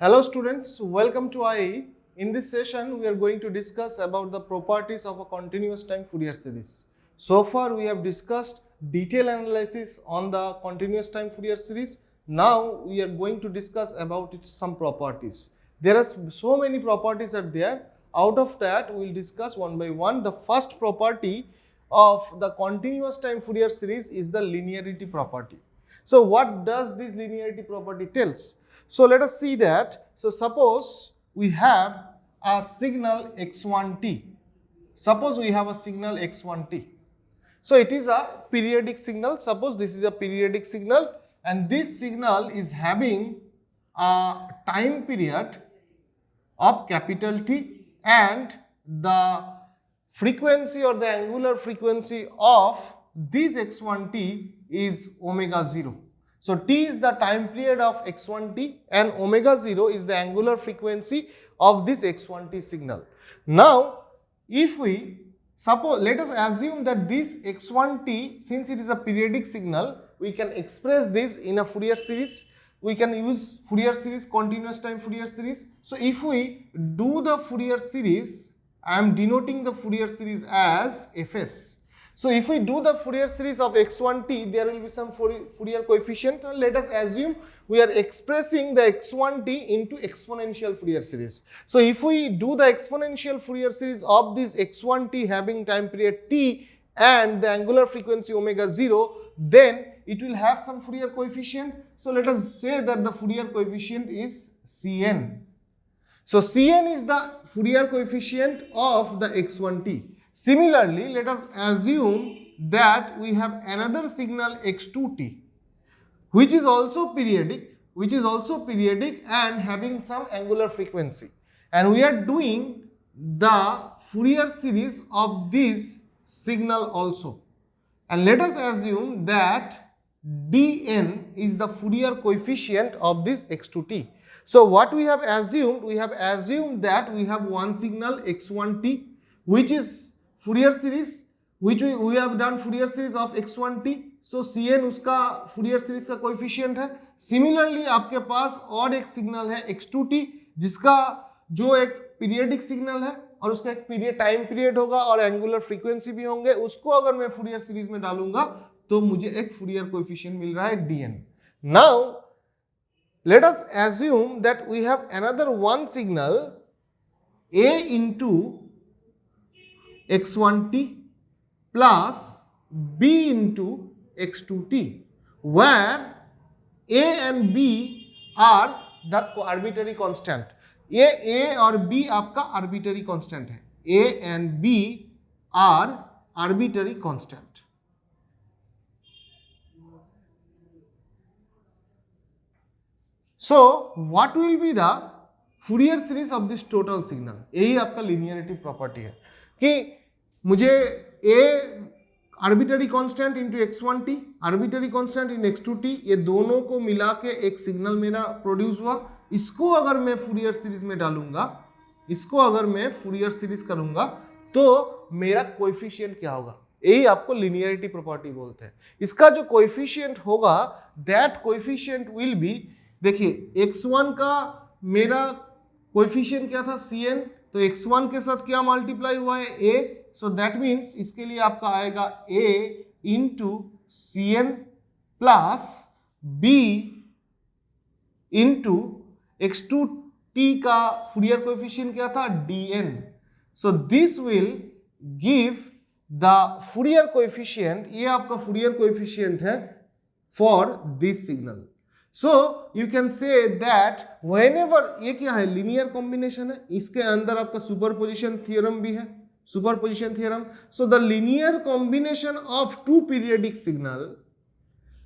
Hello students, welcome to IE. In this session, we are going to discuss about the properties of a continuous time Fourier series. So far, we have discussed detailed analysis on the continuous time Fourier series. Now, we are going to discuss about its some properties. There are so many properties are there. Out of that, we will discuss one by one. The first property of the continuous time Fourier series is the linearity property. So, what does this linearity property tells? So let us see that. So suppose we have a signal x1t. Suppose we have a signal x1t. So it is a periodic signal. Suppose this is a periodic signal and this signal is having a time period of capital T and the frequency or the angular frequency of this x1t is omega 0. So T is the time period of x1t and omega 0 is the angular frequency of this x1t signal. Now, if we suppose, let us assume that this x1t, since it is a periodic signal, we can express this in a Fourier series. We can use Fourier series, continuous time Fourier series. So if we do the Fourier series, I am denoting the Fourier series as Fs. So if we do the Fourier series of x1t, there will be some Fourier coefficient. Let us assume we are expressing the x1t into exponential Fourier series. So if we do the exponential Fourier series of this x1t having time period t and the angular frequency omega 0, then it will have some Fourier coefficient. So let us say that the Fourier coefficient is Cn. So Cn is the Fourier coefficient of the x1t. Similarly, let us assume that we have another signal x2t which is also periodic and having some angular frequency, and we are doing the Fourier series of this signal also, and let us assume that dn is the Fourier coefficient of this x2t. So what we have assumed? We have assumed that we have one signal x1t which is Fourier series, which we have done Fourier series of x1t. So Cn उसका Fourier series का coefficient है. Similarly आपके पास और एक signal है x2t जिसका जो एक पीरियडिक सिग्नल है और उसका एक पीरियड टाइम पीरियड होगा और एंगुलर फ्रीक्वेंसी भी होंगे. उसको अगर मैं Fourier सीरीज में डालूंगा तो मुझे एक Fourier कोएफिशिएंट मिल रहा है dn. Now let us assume that we have another one signal a into x1t plus b into x2t, where a and b are the arbitrary constant. a और b आपका arbitrary constant है. a and b are arbitrary constant. So what will be the Fourier series of this total signal? यही आपका linearity property है कि मुझे a arbitrary constant into x1t, arbitrary constant in x2t, ये दोनों को मिला के एक सिग्नल मेरा प्रोड्यूस हुआ. इसको अगर मैं Fourier सीरीज में डालूंगा, इसको अगर मैं Fourier सीरीज करूंगा तो मेरा कोएफिशिएंट क्या होगा? यही आपको लिनियरिटी प्रॉपर्टी बोलते हैं. इसका जो कोएफिशिएंट होगा, दैट कोएफिशिएंट विल बी, देखिए x1 का मेरा कोएफिशिएंट क्या था? Cn. तो x1 के साथ क्या मल्टीप्लाई हुआ है? a. सो दैट मीन्स इसके लिए आपका आएगा a into Cn plus b into x2t का Fourier कोएफिशिएंट क्या था? dn. So this will give the Fourier coefficient, ये आपका Fourier कोएफिशिएंट है for this signal. So you can say that whenever, ये क्या है? लीनियर कॉम्बिनेशन है, इसके अंदर आपका सुपरपोजिशन थ्योरम भी है, superposition theorem. So the linear combination of two periodic signal,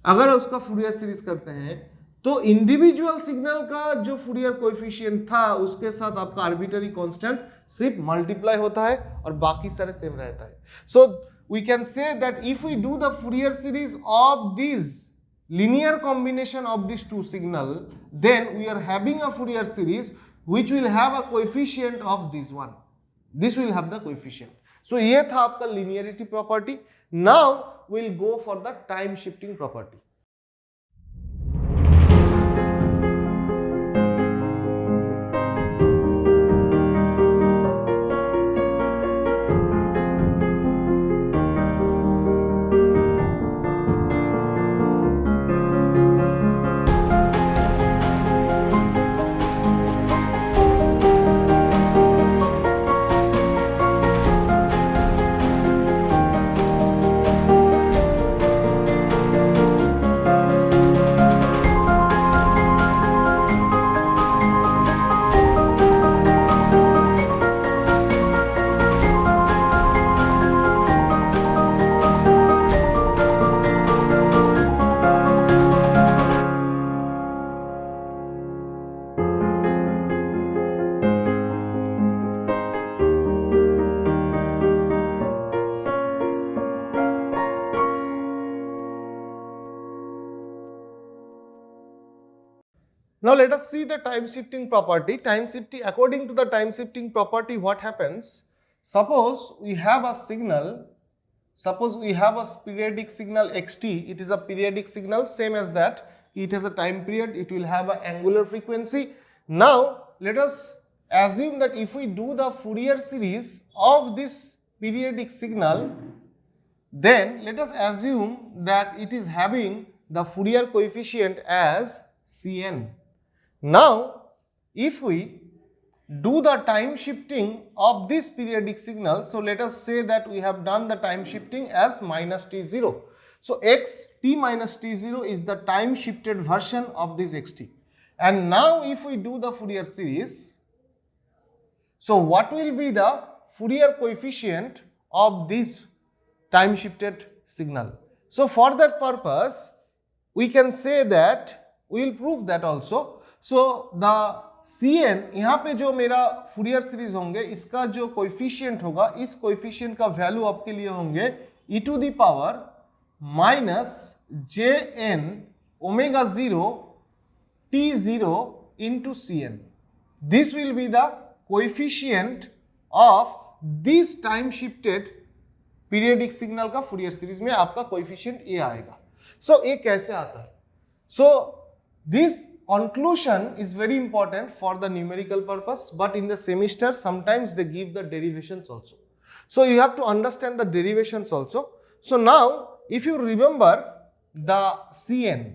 अगर उसका Fourier सीरीज करते हैं तो इंडिविजुअल सिग्नल का जो Fourier कोएफिशिएंट था उसके साथ आपका आर्बिट्ररी कांस्टेंट सिर्फ मल्टीप्लाई होता है और बाकी सारे सेम रहता है. So we can say that if we do the Fourier series of this linear combination of these two signal, then we are having a Fourier series which will have a coefficient of this one. This will have the coefficient. So ये था आपका linearity property. Now we'll go for the time shifting property. Now let us see the time shifting property. Time shifting, according to the time shifting property, what happens? Suppose we have a signal, suppose we have a periodic signal xt, it is a periodic signal, same as that, it has a time period, it will have an angular frequency. Now let us assume that if we do the Fourier series of this periodic signal, then let us assume that it is having the Fourier coefficient as Cn. Now, if we do the time shifting of this periodic signal, so let us say that we have done the time shifting as minus t0. So, xt minus t0 is the time shifted version of this xt. And now, if we do the Fourier series, so what will be the Fourier coefficient of this time shifted signal? So, for that purpose, we can say that we will prove that also. So the Cn, यहाँ पे जो मेरा Fourier series होंगे, इसका जो coefficient होगा, इस coefficient का वैल्यू आपके लिए होंगे e to the power minus jn omega 0 t0 into Cn. This will be the coefficient of this time shifted periodic signal का फूरियर सीरीज में आपका कोएफिशिएंट ये आएगा. सो ये कैसे आता है? So this conclusion is very important for the numerical purpose, but in the semester sometimes they give the derivations also. So you have to understand the derivations also. So now if you remember the Cn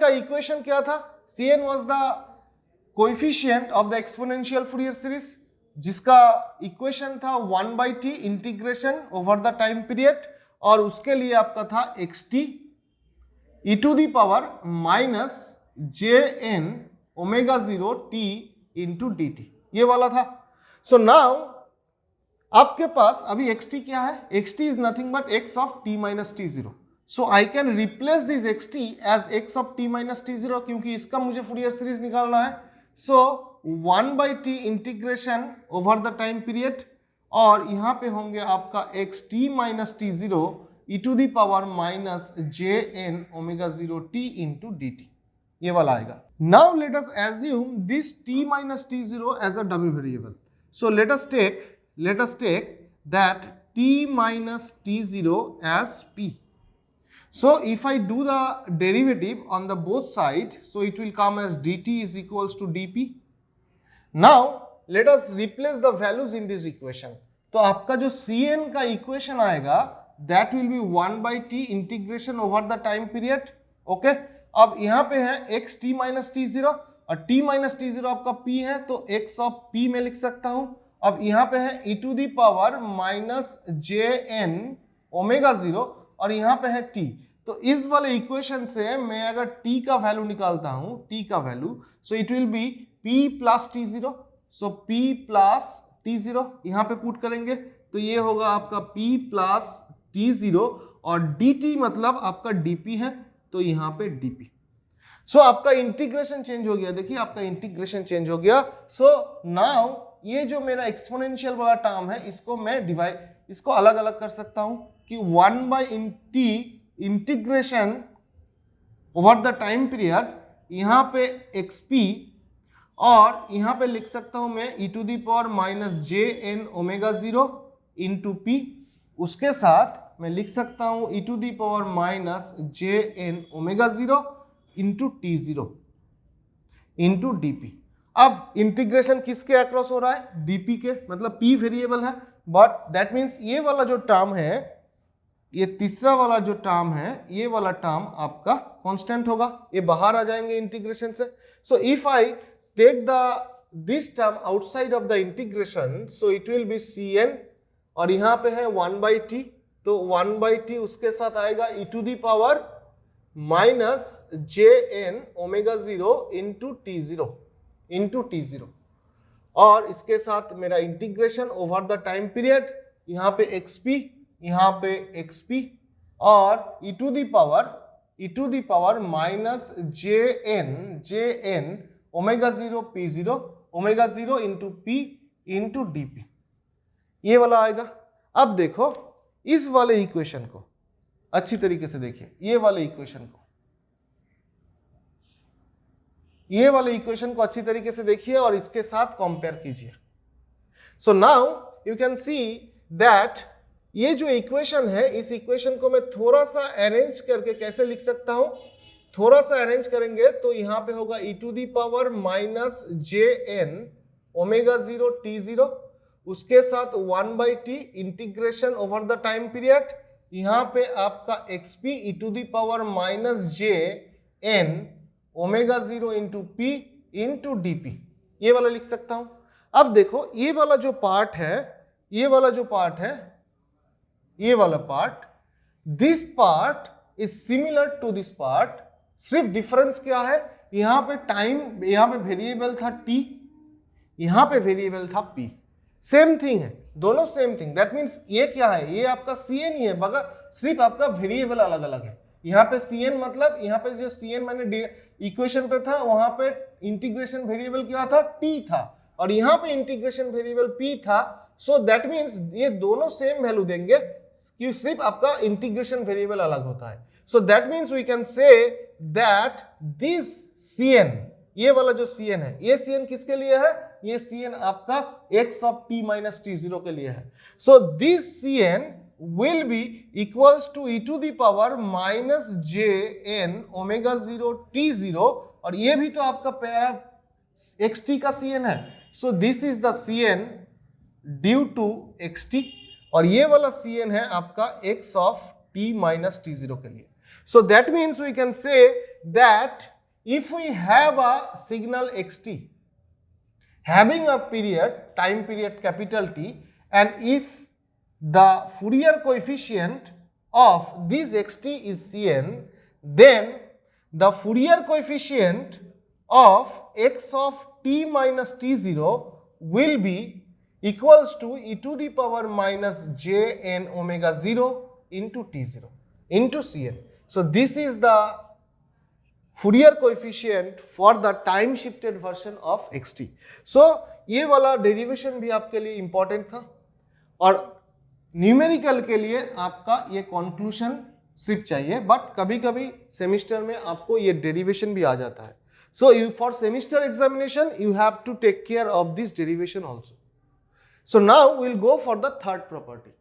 का equation क्या था? Cn was the coefficient of the exponential Fourier series, जिसका equation था 1/t integration over the time period, और उसके लिए आपका था xt e to the power minus jn omega 0 t into dt, ये वाला था. सो नाउ आपके पास अभी xt क्या है? xt is nothing but x of t minus t0. So I can replace this xt as x of t minus t0, क्योंकि इसका मुझे फूरियर सीरीज निकालना है. सो 1/t integration over the time period, और यहाँ पे होंगे आपका xt minus t0 e to the power minus jn omega 0 t into dt, ये वाला आएगा. Now let us assume this t minus t0 as a dummy variable. So let us take that t minus t0 as p. So if I do the derivative on the both side, so it will come as dt is equals to dp. Now let us replace the values in this equation. तो आपका जो Cn का equation आएगा, that will be 1/t integration over the time period. Okay? अब यहाँ पे है x t minus t0 और t minus t0 आपका p है, तो x of p में लिख सकता हूँ. अब यहाँ पे है e to the power minus jn omega 0 और यहाँ पे है t. तो इस वाले इक्वेशन से मैं अगर t का वैल्यू निकालता हूँ, t का value, so it will B p plus t0. So p plus t0 यहाँ पे पुट करेंगे तो ये होगा आपका p प्लस t0 और dt मतलब आपका dp है, तो यहाँ पे dp. सो आपका इंटीग्रेशन चेंज हो गया. देखिए आपका इंटीग्रेशन चेंज हो गया. सो नाउ ये जो मेरा एक्सपोनेंशियल वाला टर्म है, इसको मैं इसको अलग अलग कर सकता हूं कि 1/t integration over the time period, यहाँ पे xp, और यहाँ पे लिख सकता हूं मैं e to the power minus jn omega 0 into p. उसके साथ मैं लिख सकता हूं e to the power minus jn omega 0 into t0 into dp. अब इंटीग्रेशन किसके अक्रॉस हो रहा है? dp के, मतलब p वेरिएबल है, बट दैट मीन्स ये वाला जो टर्म है, ये तीसरा वाला जो टर्म है, ये वाला टर्म आपका कांस्टेंट होगा, ये बाहर आ जाएंगे इंटीग्रेशन से. So if I take this term outside of the integration, so it will be Cn, और यहाँ पे है 1/t, तो 1/t उसके साथ आएगा e to the power minus jn omega 0 into t0, और इसके साथ मेरा integration over the time period, यहाँ पे xp, यहाँ पे xp, और e to the power minus jn omega 0 p0 omega 0 into p into dp, ये वाला आएगा. अब देखो इस वाले इक्वेशन को अच्छी तरीके से देखिए, ये वाले इक्वेशन को ये वाले इक्वेशन को अच्छी तरीके से देखिए और इसके साथ कंपेयर कीजिए। So now you can see that ये जो इक्वेशन है, इस इक्वेशन को मैं थोड़ा सा अरेंज करके कैसे लिख सकता हूं, थोड़ा सा अरेंज करेंगे तो यहां पे होगा e to the power minus J N omega 0 t0, उसके साथ 1/t integration over the time period, यहां पे आपका xp e to the power minus J N omega 0 into P into D, ये वाला लिख सकता हूं। अब देखो ये वाला जो पार्ट है, ये वाला जो पार्ट है, ये वाला part, this part is similar to this part, सिर्फ डिफरेंस क्या है, यहां पे टाइम, यहां पे वेरिएबल था t, यहां पे वेरिएबल था p, सेम थिंग है, दोनों सेम थिंग। दैट मीन्स ये क्या है, ये आपका cn ही है, मगर सिर्फ आपका वेरिएबल अलग अलग है। यहाँ पे cn मतलब, यहाँ पे जो cn मैंने इक्वेशन पे था वहां पे इंटीग्रेशन वेरिएबल क्या था, t था, और यहाँ पे इंटीग्रेशन वेरिएबल p था। सो दैट मीन्स ये दोनों सेम वैल्यू देंगे, कि सिर्फ आपका इंटीग्रेशन वेरिएबल अलग होता है। So that means we can say that this cn, ये वाला जो cn है, ये cn किसके लिए है, ये cn आपका x of t minus t0 के लिए है। So this cn will be equals to e to the power minus J N omega 0 t0, और ये भी तो आपका पैरा xt का cn है। So this is the cn due to xt, और ये वाला cn है आपका x of t minus t0 के लिए। So that means we can say that if we have a signal xt having a period, time period capital T, and if the Fourier coefficient of this xt is cn, then the Fourier coefficient of x of t minus t0 will be equals to e to the power minus j n omega 0 into t0 into cn. So this is the Fourier coefficient for the time shifted version of xt. So ये वाला derivation भी आपके लिए important था, और numerical के लिए आपका ये कंक्लूजन सिर्फ चाहिए, बट कभी कभी सेमिस्टर में आपको ये डेरिवेशन भी आ जाता है। So you for semester examination you have to take care of this derivation also. So now will go for the third property.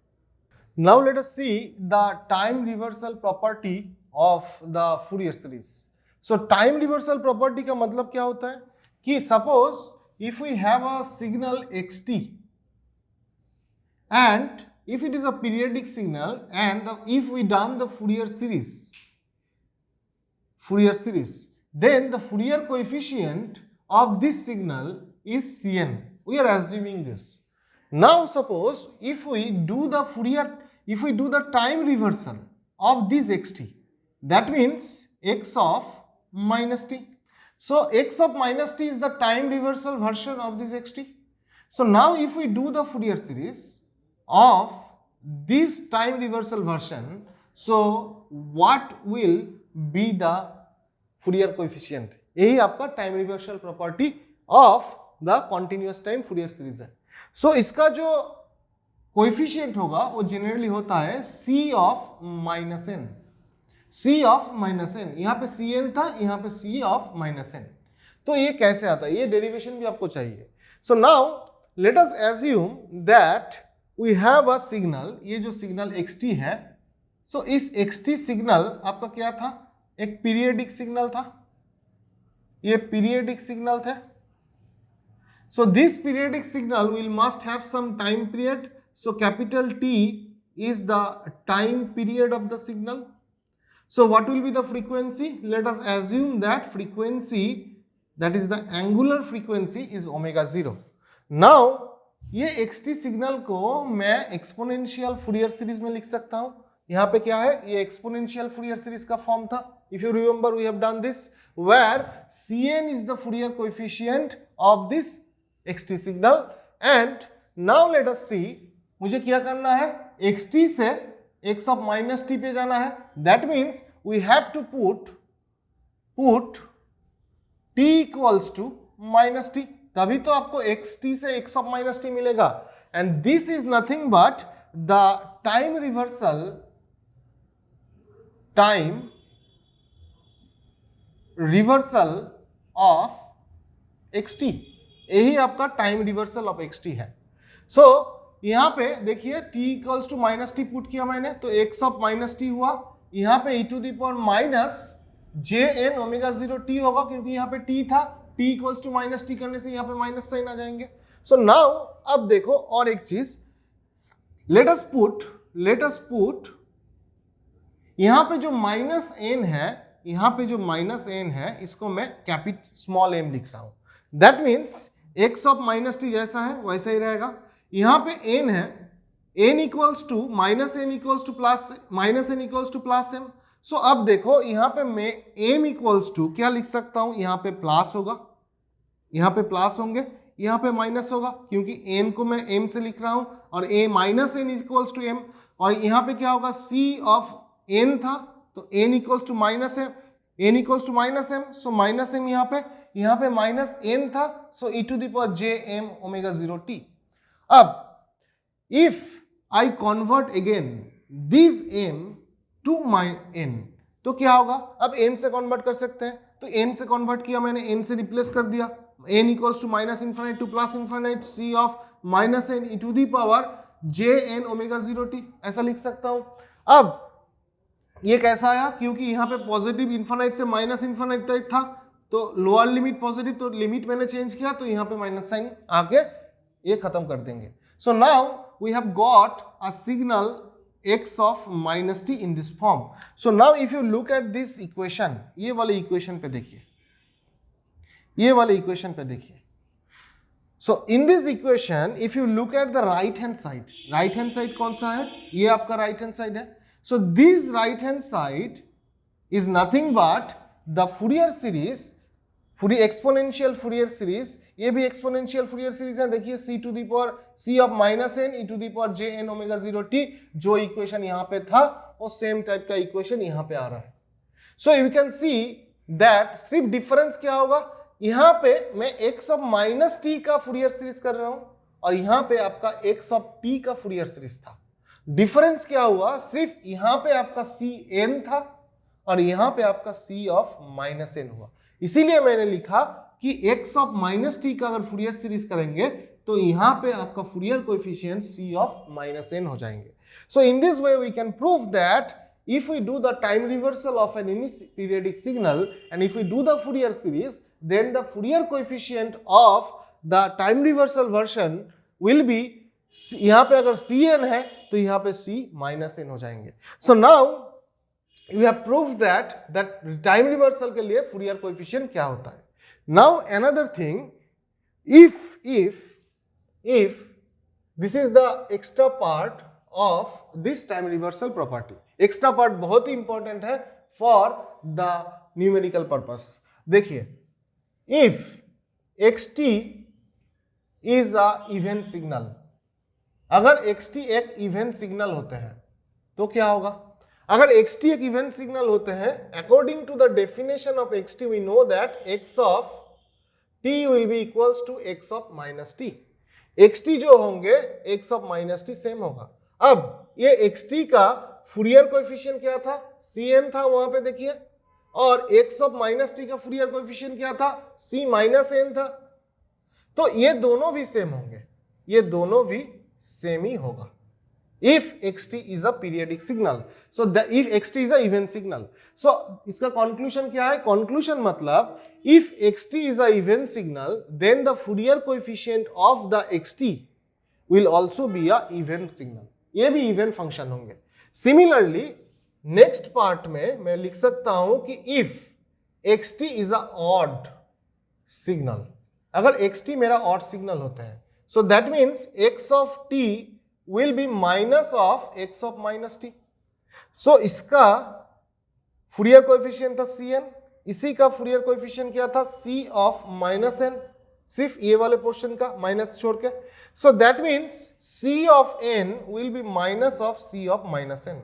Now let us see the time reversal property of the Fourier series. So time reversal property का मतलब क्या होता है कि suppose if we have a signal xt and if it is a periodic signal and if we done the Fourier series, then the Fourier coefficient of this signal is cn. We are assuming this. Now suppose if we do the time reversal of this xt, that means x of minus t. So x of minus t is the time reversal version of this xt. So now if we do the Fourier series of this time reversal version, so what will be the Fourier coefficient? यही आपका time reversal property of the continuous time Fourier series है। सो इसका जो coefficient होगा वो generally होता है c of minus n, c of minus n, यहाँ पे cn था, यहाँ पे c ऑफ माइनस n। तो ये कैसे आता है, ये डेरिवेशन भी आपको चाहिए। So now let us assume that we have a signal, ये जो सिग्नल xt है, सो इस xt सिग्नल आपका क्या था, एक पीरियडिक सिग्नल था, ये पीरियडिक सिग्नल था। So this periodic signal will must have some time period, so capital T is the time period of the signal. So what will be the frequency? Let us assume that frequency, that is the angular frequency, is omega 0. Now ये xt signal को मैं exponential Fourier series में लिख सकता हूं। यहाँ पे क्या है, ये एक्सपोनेंशियल फूरियर सीरीज का फॉर्म था। If you remember we have done this where cn is the Fourier coefficient of this xt signal, and now let us see मुझे क्या करना है, xt से x of minus t पे जाना है। That means we have to put t equals to minus t, तभी तो आपको xt से x of minus t मिलेगा। And this is nothing but the time reversal of x t, यही आपका time reversal of x t है। So यहाँ पे देखिए t equals to minus t put किया मैंने, तो x ऑफ माइनस टी हुआ, यहाँ पे e to the power minus J N omega 0 t होगा, क्योंकि यहाँ पे t था, t equals to minus t करने से यहाँ पे माइनस साइन आ जाएंगे। सो नाउ अब देखो और एक चीज, लेट अस पुट यहाँ पे जो माइनस एन है, यहाँ पे जो माइनस एन है इसको मैं स्मॉल m लिख रहा हूं। That means x of minus T जैसा है वैसा ही रहेगा। यहाँ पे n है, n equals to minus N equals to plus minus N equals to plus M. So अब देखो यहाँ पे मैं m इक्वल्स टू क्या लिख सकता हूँ, यहाँ पे प्लस होगा, यहाँ पे प्लस होंगे, यहाँ पे माइनस होगा, क्योंकि n को मैं m से लिख रहा हूँ, और a minus N equals to m, और यहाँ पे क्या होगा c ऑफ n था, तो n equals to minus m, n equals to minus m, so minus m यहाँ पे माइनस n था, so e to the power j m omega 0 t। अब if I convert again this m to my n, तो क्या होगा, अब n से convert कर सकते हैं, तो n से कन्वर्ट किया मैंने, n से रिप्लेस कर दिया, n equals to minus infinite to plus infinite c of minus N E to the power J N omega 0 t, ऐसा लिख सकता हूं। अब ये कैसा आया, क्योंकि यहाँ पे पॉजिटिव इन्फिनिट से माइनस इन्फिनिट तक था, तो लोअर लिमिट पॉजिटिव, तो लिमिट मैंने चेंज किया, तो यहाँ पे माइनस साइन आके ये खत्म कर देंगे। So now we have got a signal x of minus t in this form. So now if you look at this equation, ये वाले इक्वेशन पे देखिए, ये वाले इक्वेशन पे देखिए। So in this equation if you look at the right hand side कौन सा है, ये आपका राइट हैंड साइड है। So this right hand side is nothing but the Fourier series, exponential Fourier series, ये भी एक्सपोनेंशियल फूरियर सीरीज है, देखिए c to the power c of minus N E to the power J N omega 0 t, जो equation यहाँ पे था वो same type का इक्वेशन यहाँ पे आ रहा है। So you can see that सिर्फ डिफरेंस क्या होगा, यहाँ पे मैं x ऑफ माइनस टी का फूरियर सीरीज कर रहा हूं, और यहाँ पे आपका x ऑफ t का फूरियर सीरीज था। डिफरेंस क्या हुआ, सिर्फ यहाँ पे आपका cn था और यहाँ पे आपका c ऑफ माइनस एन हुआ। इसीलिए मैंने लिखा कि x ऑफ माइनस टी का अगर फूरियर सीरीज करेंगे तो यहाँ पे आपका Fourier coefficient c of minus N हो जाएंगे। So in this way we can prove that if we do the time reversal of an any periodic signal and if we do the Fourier series, then the Fourier coefficient of the time reversal version will be, यहाँ पे अगर Cn है तो यहाँ पे C minus n हो जाएंगे। So now we have proved that time reversal के लिए Fourier coefficient क्या होता है। Now another thing, if this is the extra part of this time reversal property, extra part बहुत ही इंपॉर्टेंट है फॉर द न्यूमेरिकल पर्पस। देखिए, if xt is a even signal, अगर xt एक इवन सिग्नल होते हैं तो क्या होगा, अगर xt एक इवन सिग्नल होते हैं, according to the definition of xt we know that x of t will be equals to x of minus t। xt जो होंगे x of minus t same होगा। अब ये xt का फूरियर कोएफिशिएंट क्या था, Cn था वहां पे देखिए, और x ऑफ माइनस टी का फूरियर कोएफिशिएंट क्या था, C माइनस एन था। तो ये दोनों भी सेम होंगे, ये दोनों भी सेम ही होगा if xt is a periodic signal. So if xt is a even signal, so इसका कंक्लूजन क्या है, कंक्लूजन मतलब if xt is a even signal then the Fourier coefficient of the xt will also be a even signal, ये भी even function होंगे। Similarly next part में मैं लिख सकता हूं कि if xt is a odd signal, अगर xt मेरा ऑड सिग्नल होता है, so that means x of t will B minus of x of minus t। सो इसका फूरियर कोएफिशिएंट था Cn, इसी का फूरियर कोएफिशिएंट क्या था, C ऑफ माइनस n, सिर्फ ये वाले पोर्शन का माइनस छोड़ के। सो that means C of n will be minus of C of minus n।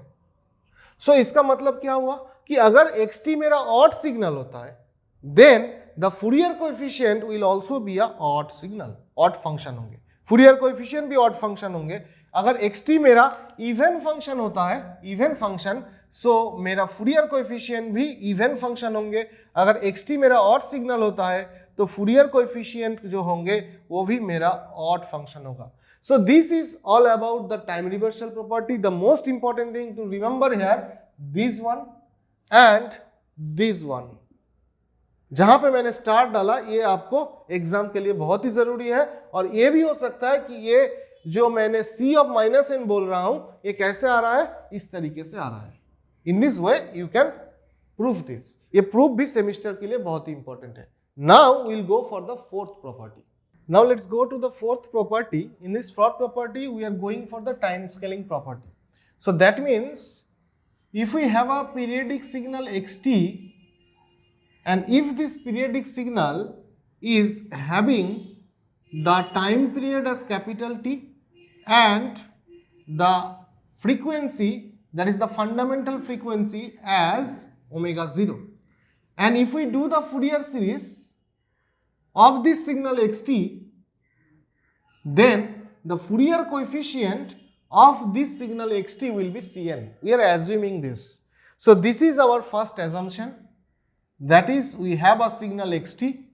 सो इसका मतलब क्या हुआ कि अगर xt मेरा ऑड सिग्नल होता है then the Fourier coefficient will also be a odd signal, odd function होंगे, फूरियर कोएफिशिएंट भी ऑड फंक्शन होंगे। अगर xt मेरा इवन फंक्शन होता है, इवन फंक्शन, सो मेरा फूरियर कोएफिशिएंट भी इवन फंक्शन होंगे। अगर xt मेरा ऑड सिग्नल होता है तो फूरियर कोएफिशिएंट जो होंगे वो भी मेरा ऑड फंक्शन होगा। So this is all about the time reversal property. The most important thing to remember here this one and this one. जहां पे मैंने स्टार डाला ये आपको एग्जाम के लिए बहुत ही जरूरी है, और ये भी हो सकता है कि ये जो मैंने c ऑफ माइनस n बोल रहा हूं ये कैसे आ रहा है, इस तरीके से आ रहा है। In this way you can prove this. ये प्रूफ भी सेमिस्टर के लिए बहुत ही इंपॉर्टेंट है। Now we will go for the fourth property. Now let's go to the fourth property. In this fourth property we are going for the time scaling property. So that means if we have a periodic signal xt, and if this periodic signal is having the time period as capital T and the frequency, that is the fundamental frequency, as omega 0, and if we do the Fourier series of this signal xt, then the Fourier coefficient of this signal xt will be Cn. We are assuming this. So this is our first assumption, that is we have a signal xt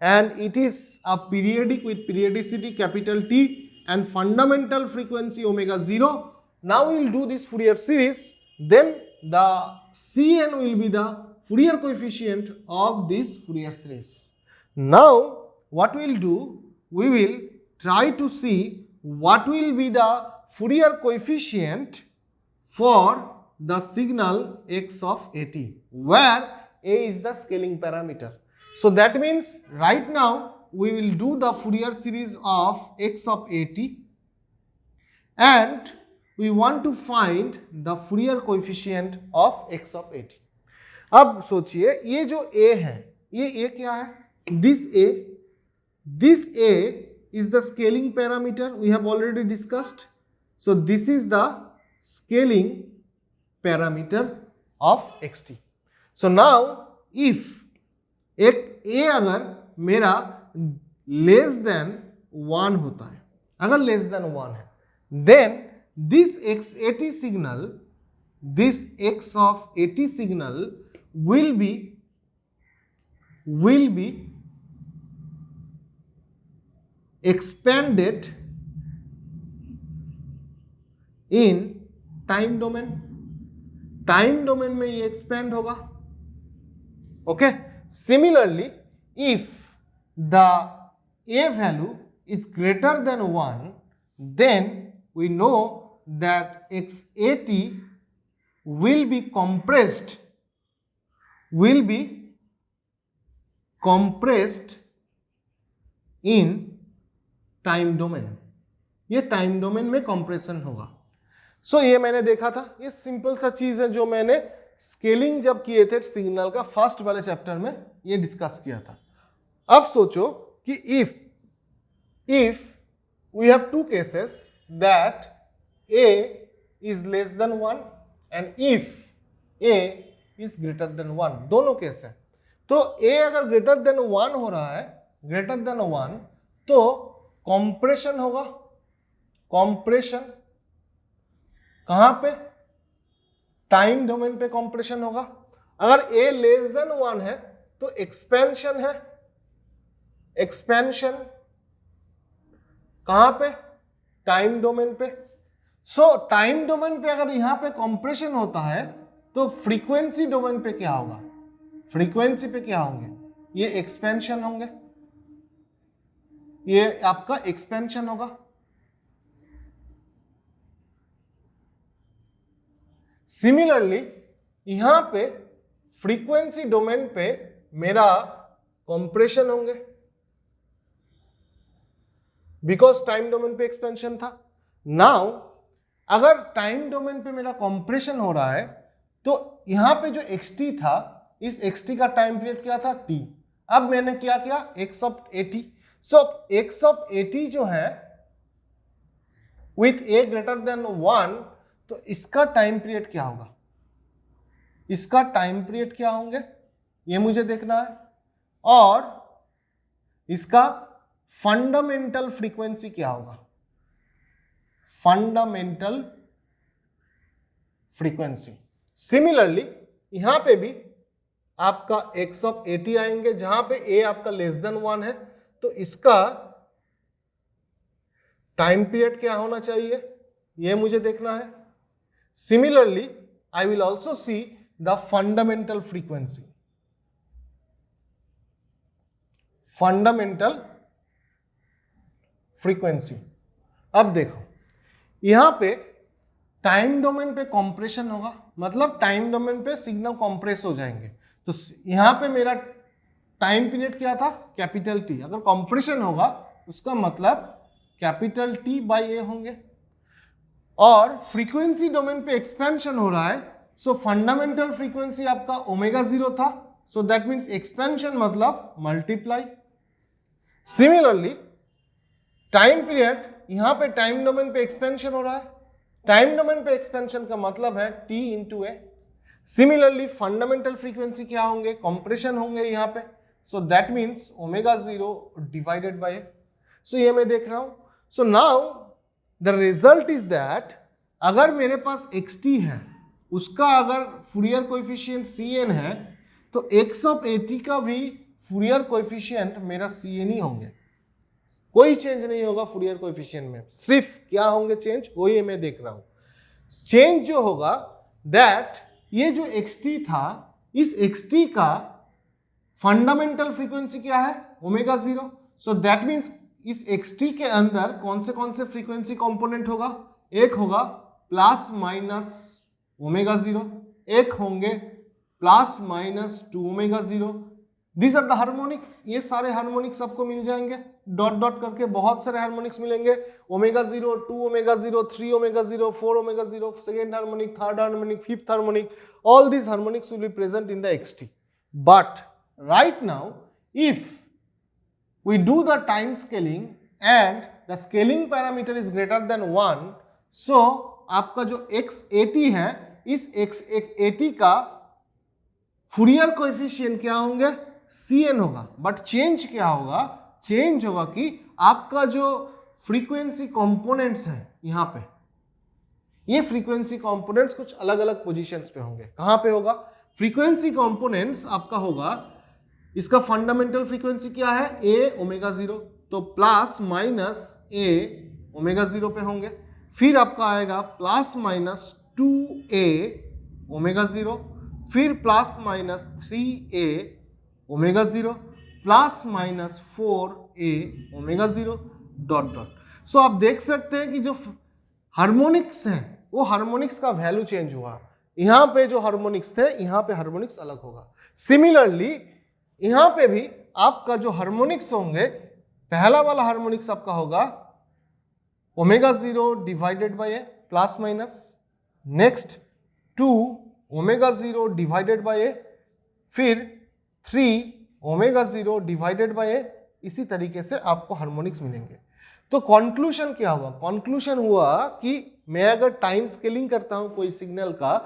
and it is a periodic with periodicity capital T and fundamental frequency omega 0. Now we will do this Fourier series, then the Cn will be the Fourier coefficient of this Fourier series. Now what we will do, we will try to see what will be the Fourier coefficient for the signal x of at, where a is the scaling parameter. So that means right now we will do the Fourier series of x of at and we want to find the Fourier coefficient of x of at. अब सोचिए ये जो a है, ये a क्या है? This a is the scaling parameter we have already discussed. So this is the scaling parameter of xt. So now if एक a अगर मेरा लेस देन 1 होता है, अगर लेस देन 1 है, then this x80 signal, this x of 80 signal will be expanded in time domain. Time domain में ये expand होगा। Okay, similarly if the a value is greater than 1, then we know that x80 will be compressed in time domain. ये time domain में compression होगा। सो ये मैंने देखा था, ये सिंपल सा चीज है जो मैंने स्केलिंग जब किए थे सिग्नल का फर्स्ट वाले चैप्टर में ये डिस्कस किया था। अब सोचो कि if we have two cases that a is less than 1 and if a is greater than 1, दोनों केस है। तो a अगर ग्रेटर देन 1 हो रहा है, ग्रेटर देन 1, तो कंप्रेशन होगा। कंप्रेशन कहां पे? टाइम डोमेन पे कंप्रेशन होगा। अगर a लेस देन 1 है तो एक्सपेंशन है। एक्सपेंशन कहां पे? टाइम डोमेन पे। सो टाइम डोमेन पे अगर यहां पे कंप्रेशन होता है तो फ्रीक्वेंसी डोमेन पे क्या होगा? फ्रीक्वेंसी पे क्या होंगे? ये एक्सपेंशन होंगे, ये आपका एक्सपेंशन होगा। सिमिलरली यहां पे फ्रीक्वेंसी डोमेन पे मेरा कंप्रेशन होंगे, बिकॉज टाइम डोमेन पे एक्सपेंशन था। नाउ अगर टाइम डोमेन पे मेरा कंप्रेशन हो रहा है तो यहां पे जो xt था, इस xt का टाइम पीरियड क्या था? t। अब मैंने क्या किया? x of 80। So x of 80 जो है विथ a ग्रेटर देन 1, तो इसका टाइम पीरियड क्या होगा? इसका टाइम पीरियड क्या होंगे ये मुझे देखना है, और इसका फंडामेंटल फ्रीक्वेंसी क्या होगा? Fundamental frequency. सिमिलरली यहां पे भी आपका x ऑफ AT आएंगे, जहां पे a आपका लेस देन 1 है, तो इसका टाइम पीरियड क्या होना चाहिए ये मुझे देखना है। Similarly I will also see the fundamental frequency, fundamental frequency. अब देखो यहां पे टाइम डोमेन पे कॉम्प्रेशन होगा, मतलब टाइम डोमेन पे सिग्नल कॉम्प्रेस हो जाएंगे, तो यहां पे मेरा टाइम पीरियड क्या था कैपिटल टी, अगर कॉम्प्रेशन होगा उसका मतलब कैपिटल टी बाई ए होंगे, और फ्रीक्वेंसी डोमेन पे एक्सपेंशन हो रहा है, सो फंडामेंटल फ्रीक्वेंसी आपका ओमेगा 0 था, सो दैट मीन्स एक्सपेंशन मतलब मल्टीप्लाई। सिमिलरली टाइम पीरियड, यहां पे टाइम डोमेन पे एक्सपेंशन हो रहा है, टाइम डोमेन पे एक्सपेंशन का मतलब है t into A. Similarly fundamental frequency क्या होंगे, कंप्रेशन होंगे यहाँ पे, so that means omega 0 divided by A. So ये मैं देख रहा हूं। So now the result is that अगर मेरे पास xt है, उसका अगर फूरियर कोएफिशिएंट cn है, तो x ऑफ AT का भी फूरियर कोएफिशिएंट मेरा cn ही होंगे, कोई चेंज नहीं होगा फूरियर कोएफिशिएंट में, सिर्फ क्या होंगे चेंज, वही मैं देख रहा हूं। चेंज जो होगा दैट ये जो xt था, इस xt का फंडामेंटल फ्रीक्वेंसी क्या है ओमेगा 0, सो दैट मीन्स इस xt के अंदर कौन से फ्रीक्वेंसी कंपोनेंट होगा, एक होगा प्लस माइनस ओमेगा 0, एक होंगे plus minus 2 omega 0। This are the harmonics, ये सारे हार्मोनिक्स आपको मिल जाएंगे डॉट डॉट करके, बहुत सारे हार्मोनिक्स मिलेंगे, omega 0, 2 omega 0, 3 omega 0, 4 omega 0, second harmonic, third harmonic, fifth harmonic, all these harmonics will be present in the xt. But right now if we do the time scaling and the scaling parameter is greater than 1, so आपका जो x80 है, इस x80 का Fourier coefficient क्या होंगे cn होगा, but change क्या होगा, चेंज होगा कि आपका जो फ्रीक्वेंसी कंपोनेंट्स है यहाँ पे, ये फ्रीक्वेंसी कंपोनेंट्स कुछ अलग अलग पोजीशंस पे होंगे। कहां पे होगा, फ्रीक्वेंसी कंपोनेंट्स आपका होगा, इसका फंडामेंटल फ्रीक्वेंसी क्या है a ओमेगा 0, तो प्लस माइनस a ओमेगा 0 पे होंगे, फिर आपका आएगा प्लस माइनस 2a ओमेगा 0, फिर plus minus 3a omega 0, plus minus 4a omega 0 dot dot. So आप देख सकते हैं कि जो हार्मोनिक्स है वो हार्मोनिक्स का वैल्यू चेंज हुआ, यहां पे जो हार्मोनिक्स थे यहां पे हार्मोनिक्स अलग होगा। सिमिलरली यहां पे भी आपका जो हार्मोनिक्स होंगे, पहला वाला हार्मोनिक्स आपका होगा omega 0 divided by A plus minus, next 2 omega 0 divided by A, फिर 3 ओमेगा 0 डिवाइडेड बाय ए, इसी तरीके से आपको हार्मोनिक्स मिलेंगे। तो कंक्लूजन क्या हुआ, कंक्लूजन हुआ कि मैं अगर टाइम स्केलिंग करता हूं कोई सिग्नल का,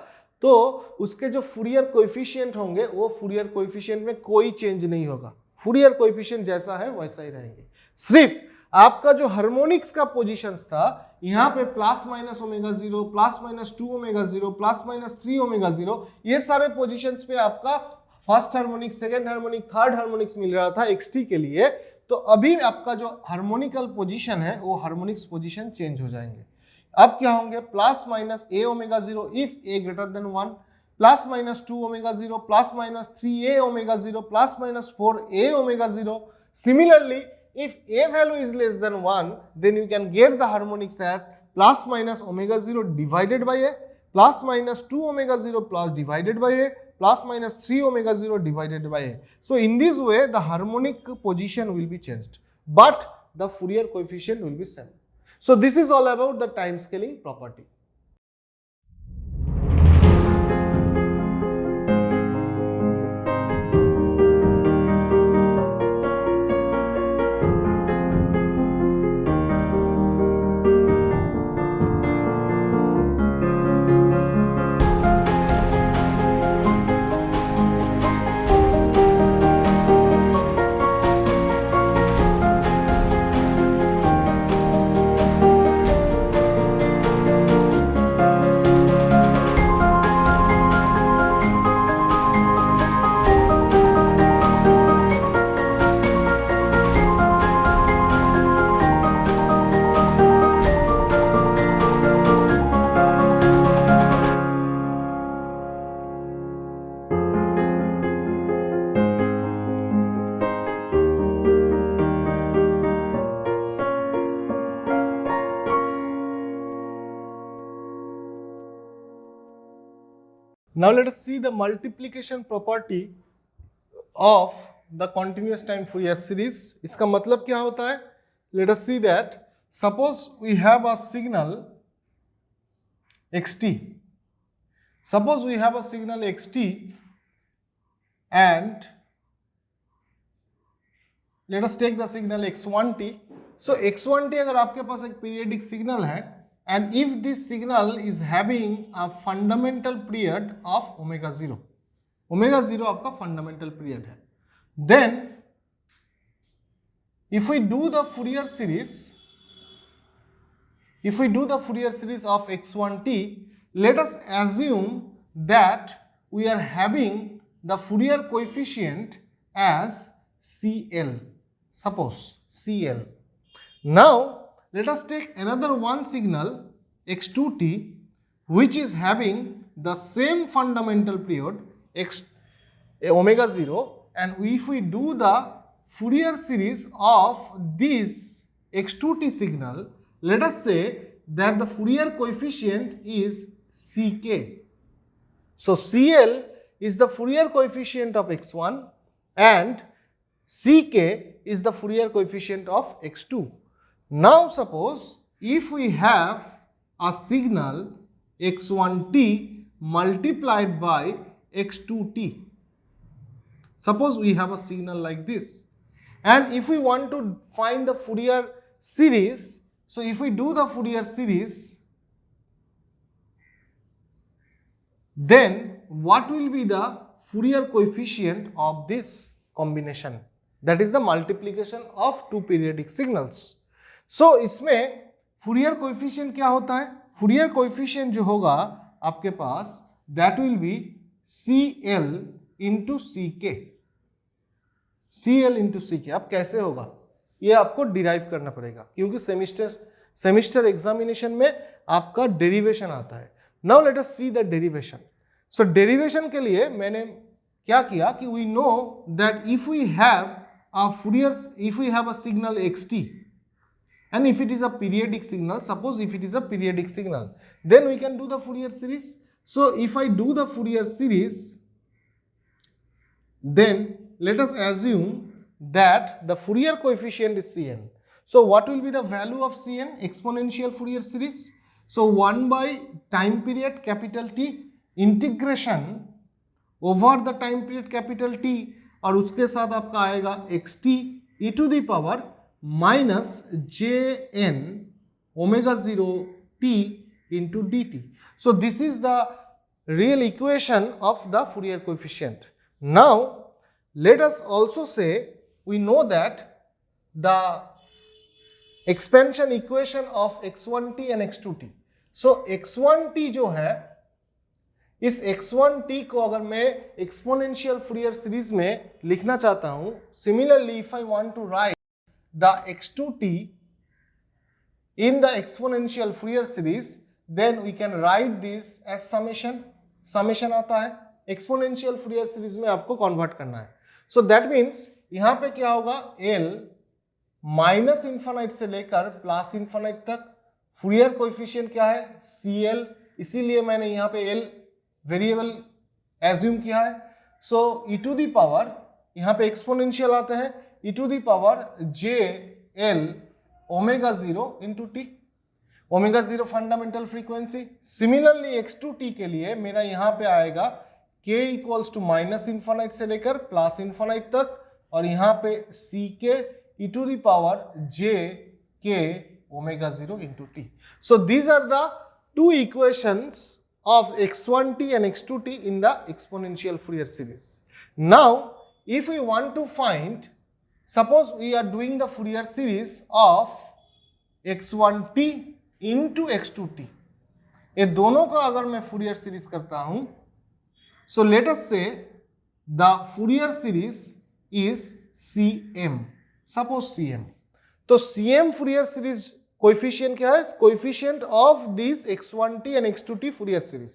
तो उसके जो फूरियर कोएफिशिएंट होंगे वो फूरियर कोएफिशिएंट में कोई चेंज नहीं होगा, फूरियर कोएफिशिएंट जैसा है वैसा ही रहेंगे। सिर्फ आपका जो हार्मोनिक्स का पोजीशंस था, यहाँ पे plus minus omega 0, plus minus 2 omega 0, plus minus 3 omega 0, ये सारे पोजीशंस पे आपका first harmonic, second harmonic, third harmonics मिल रहा था xt के लिए। तो अभी आपका जो हार्मोनिकल पोजीशन है वो हार्मोनिक्स पोजीशन चेंज हो जाएंगे। अब क्या होंगे, plus minus a omega 0 if a greater than 1, plus minus 2 omega 0, plus minus 3a omega 0, plus minus 4a omega 0। Similarly, if a value is less than 1, then you can get the harmonics as plus minus omega 0 divided by a, plus minus 2 omega 0 plus divided by a, plus minus 3 omega 0 divided by a. So in this way the harmonic position will be changed, but the Fourier coefficient will be same. So this is all about the time scaling property. Now let us see the multiplication property of the continuous time Fourier series. इसका मतलब क्या होता है? Let us see that. Suppose we have a signal xt. Suppose we have a signal xt and let us take the signal x1t. So x1t अगर आपके पास एक periodic signal है and if this signal is having a fundamental period of omega 0, omega 0 आपका fundamental period है, then if we do the Fourier series, of x1t, let us assume that we are having the Fourier coefficient as CL. Suppose CL. Now let us take another one signal x2t which is having the same fundamental period omega 0, and if we do the Fourier series of this x2t signal, let us say that the Fourier coefficient is Ck. So CL is the Fourier coefficient of x1 and Ck is the Fourier coefficient of x2. Now suppose if we have a signal x1t multiplied by x2t. Suppose we have a signal like this, and if we want to find the Fourier series, so if we do the Fourier series, then what will be the Fourier coefficient of this combination? That is the multiplication of two periodic signals. So इसमें Fourier coefficient क्या होता है? Fourier coefficient जो होगा आपके पास, that will be CL into CK. CL into CK. अब कैसे होगा ये आपको डिराइव करना पड़ेगा, क्योंकि सेमिस्टर एग्जामिनेशन में आपका डेरिवेशन आता है. Now let us see the derivation. So derivation के लिए मैंने क्या किया कि we know that if we have a signal xt and if it is a periodic signal, suppose if it is a periodic signal, then we can do the Fourier series. So if I do the Fourier series, then let us assume that the Fourier coefficient is Cn. So what will be the value of Cn? Exponential Fourier series. So 1 by time period capital T integration over the time period capital T, और उसके साथ आपका आएगा xt e to the power minus jn omega 0 t into dt. So this is the real equation of the Fourier coefficient. Now let us also say we know that the expansion equation of x1t and x2t. So x1t जो है, इस x1t को अगर मैं exponential Fourier series में लिखना चाहता हूं, similarly if I want to write the x2t in the exponential Fourier series, then we can write this as summation. Summation आता है, एक्सपोनेंशियल Fourier सीरीज में आपको कन्वर्ट करना है. सो दैट मीन्स यहां पे क्या होगा, L माइनस इंफाइनाइट से लेकर प्लस इंफाइनाइट तक. Fourier कोएफिशिएंट क्या है, CL, इसीलिए मैंने यहां पे L वेरिएबल एज्यूम किया है. So e to the power, यहां पे एक्सपोनेंशियल आते हैं, e to the power JL omega 0 into t. Omega 0 fundamental frequency. Similarly x2t के लिए मेरा यहां पे आएगा k equals to minus infinite से लेकर प्लस इंफाइनाइट तक, और यहां पे ck e to the power jk omega 0 into t. So these are the two equations of x1t and x2t in the exponential Fourier series. Now if we want to find, suppose we are doing the Fourier series of x1t into x2t, ये दोनों का अगर मैं Fourier series करता हूं, so let us say the Fourier series is Cm. Suppose Cm, तो Cm Fourier series coefficient क्या है, coefficient of this x1t and x2t Fourier series.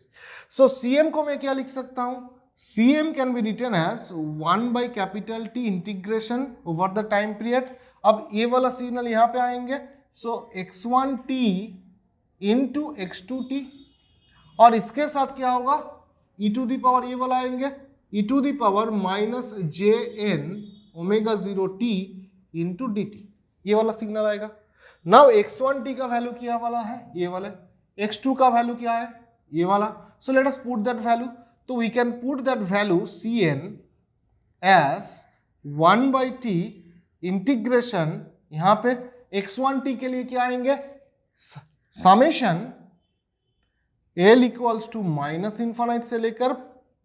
So Cm को मैं क्या लिख सकता हूं, Cm can be written as 1 by capital T integration over the time period. अब ये वाला सिग्नल यहां पे आएंगे, so x1t into x2t, और इसके साथ क्या होगा, ई टू दी पावर ये वाला आएंगे E to the power minus J N omega 0 T into D T, ये वाला सिग्नल आएगा। नाउ x1t का वैल्यू क्या वाला है, ये वाला। x2 का वैल्यू क्या है, ये वाला। So let us put that value, तो we can put that value Cn as 1/t integration, यहाँ पे x1t के लिए क्या आएंगे, summation L equals to minus infinite से लेकर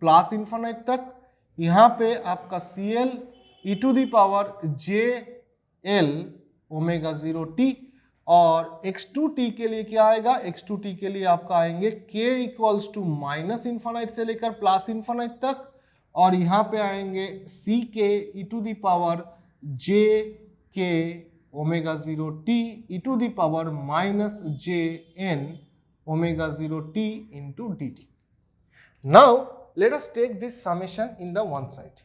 प्लस इन्फानाइट तक, यहाँ पे आपका Cl e to the power j l omega 0 t, और x2t के लिए क्या आएगा, x2t के लिए आपका आएंगे k equals to minus infinite से लेकर प्लस इन्फानाइट तक, और यहाँ पे आएंगे ck e to the power J K omega 0 T E to the power minus J N omega 0 T into D T. Now let us take this summation in the one side.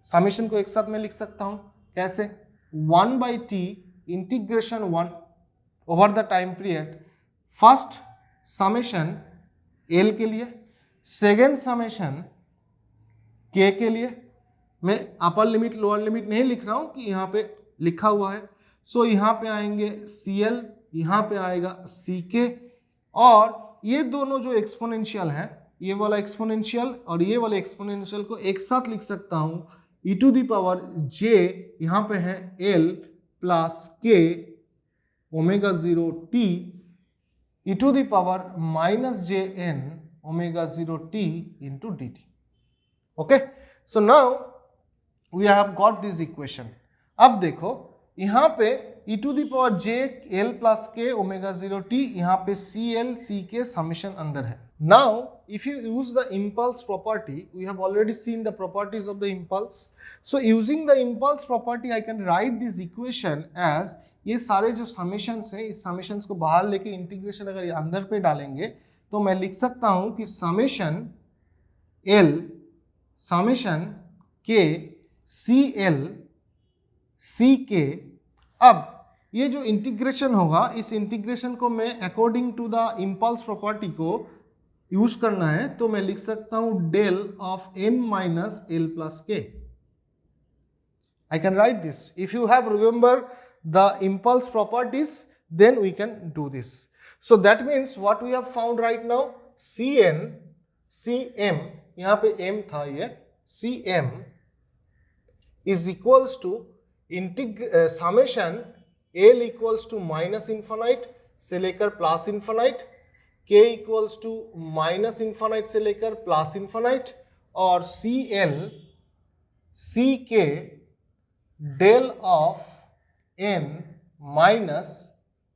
Summation को एक साथ में लिख सकता हूं, कैसे, 1/t integration 1 over the time period, first summation L के लिए, सेकेंड समेशन K के लिए। मैं अपर लिमिट लोअर लिमिट नहीं लिख रहा हूं कि यहाँ पे लिखा हुआ है। सो यहाँ पे आएंगे CL, यहाँ पे आएगा CK, और ये दोनों जो एक्सपोनेंशियल हैं, ये वाला एक्सपोनेंशियल और ये वाले एक्सपोनेंशियल को एक साथ लिख सकता हूँ e to the power j, यहाँ पे है L plus K omega 0 t e to the power minus J N omega 0 t into D t. Okay, so now we have got this equation. अब देखो यहाँ पे e to the power j L plus K omega 0 t, यहाँ पे CL CK summation अंदर है। Now if you use the impulse property, we have already seen the properties of the impulse. So using the impulse property I can write this equation as, ये सारे जो summations हैं, इस summations को बाहर लेके इंटीग्रेशन अगर अंदर पे डालेंगे तो मैं लिख सकता हूं कि summation L summation K CL CK। अब ये जो इंटीग्रेशन होगा, इस इंटीग्रेशन को मैं according to the impulse property को यूज करना है, तो मैं लिख सकता हूं del of n minus l plus k. I can write this. If you have remember the impulse properties, then we can do this. So that means what we have found right now, Cn Cm, यहाँ पे m था, ये Cm is equals to summation L equals to minus infinite से लेकर plus infinite, K equals to minus infinite से लेकर plus infinite, और CL CK del of n minus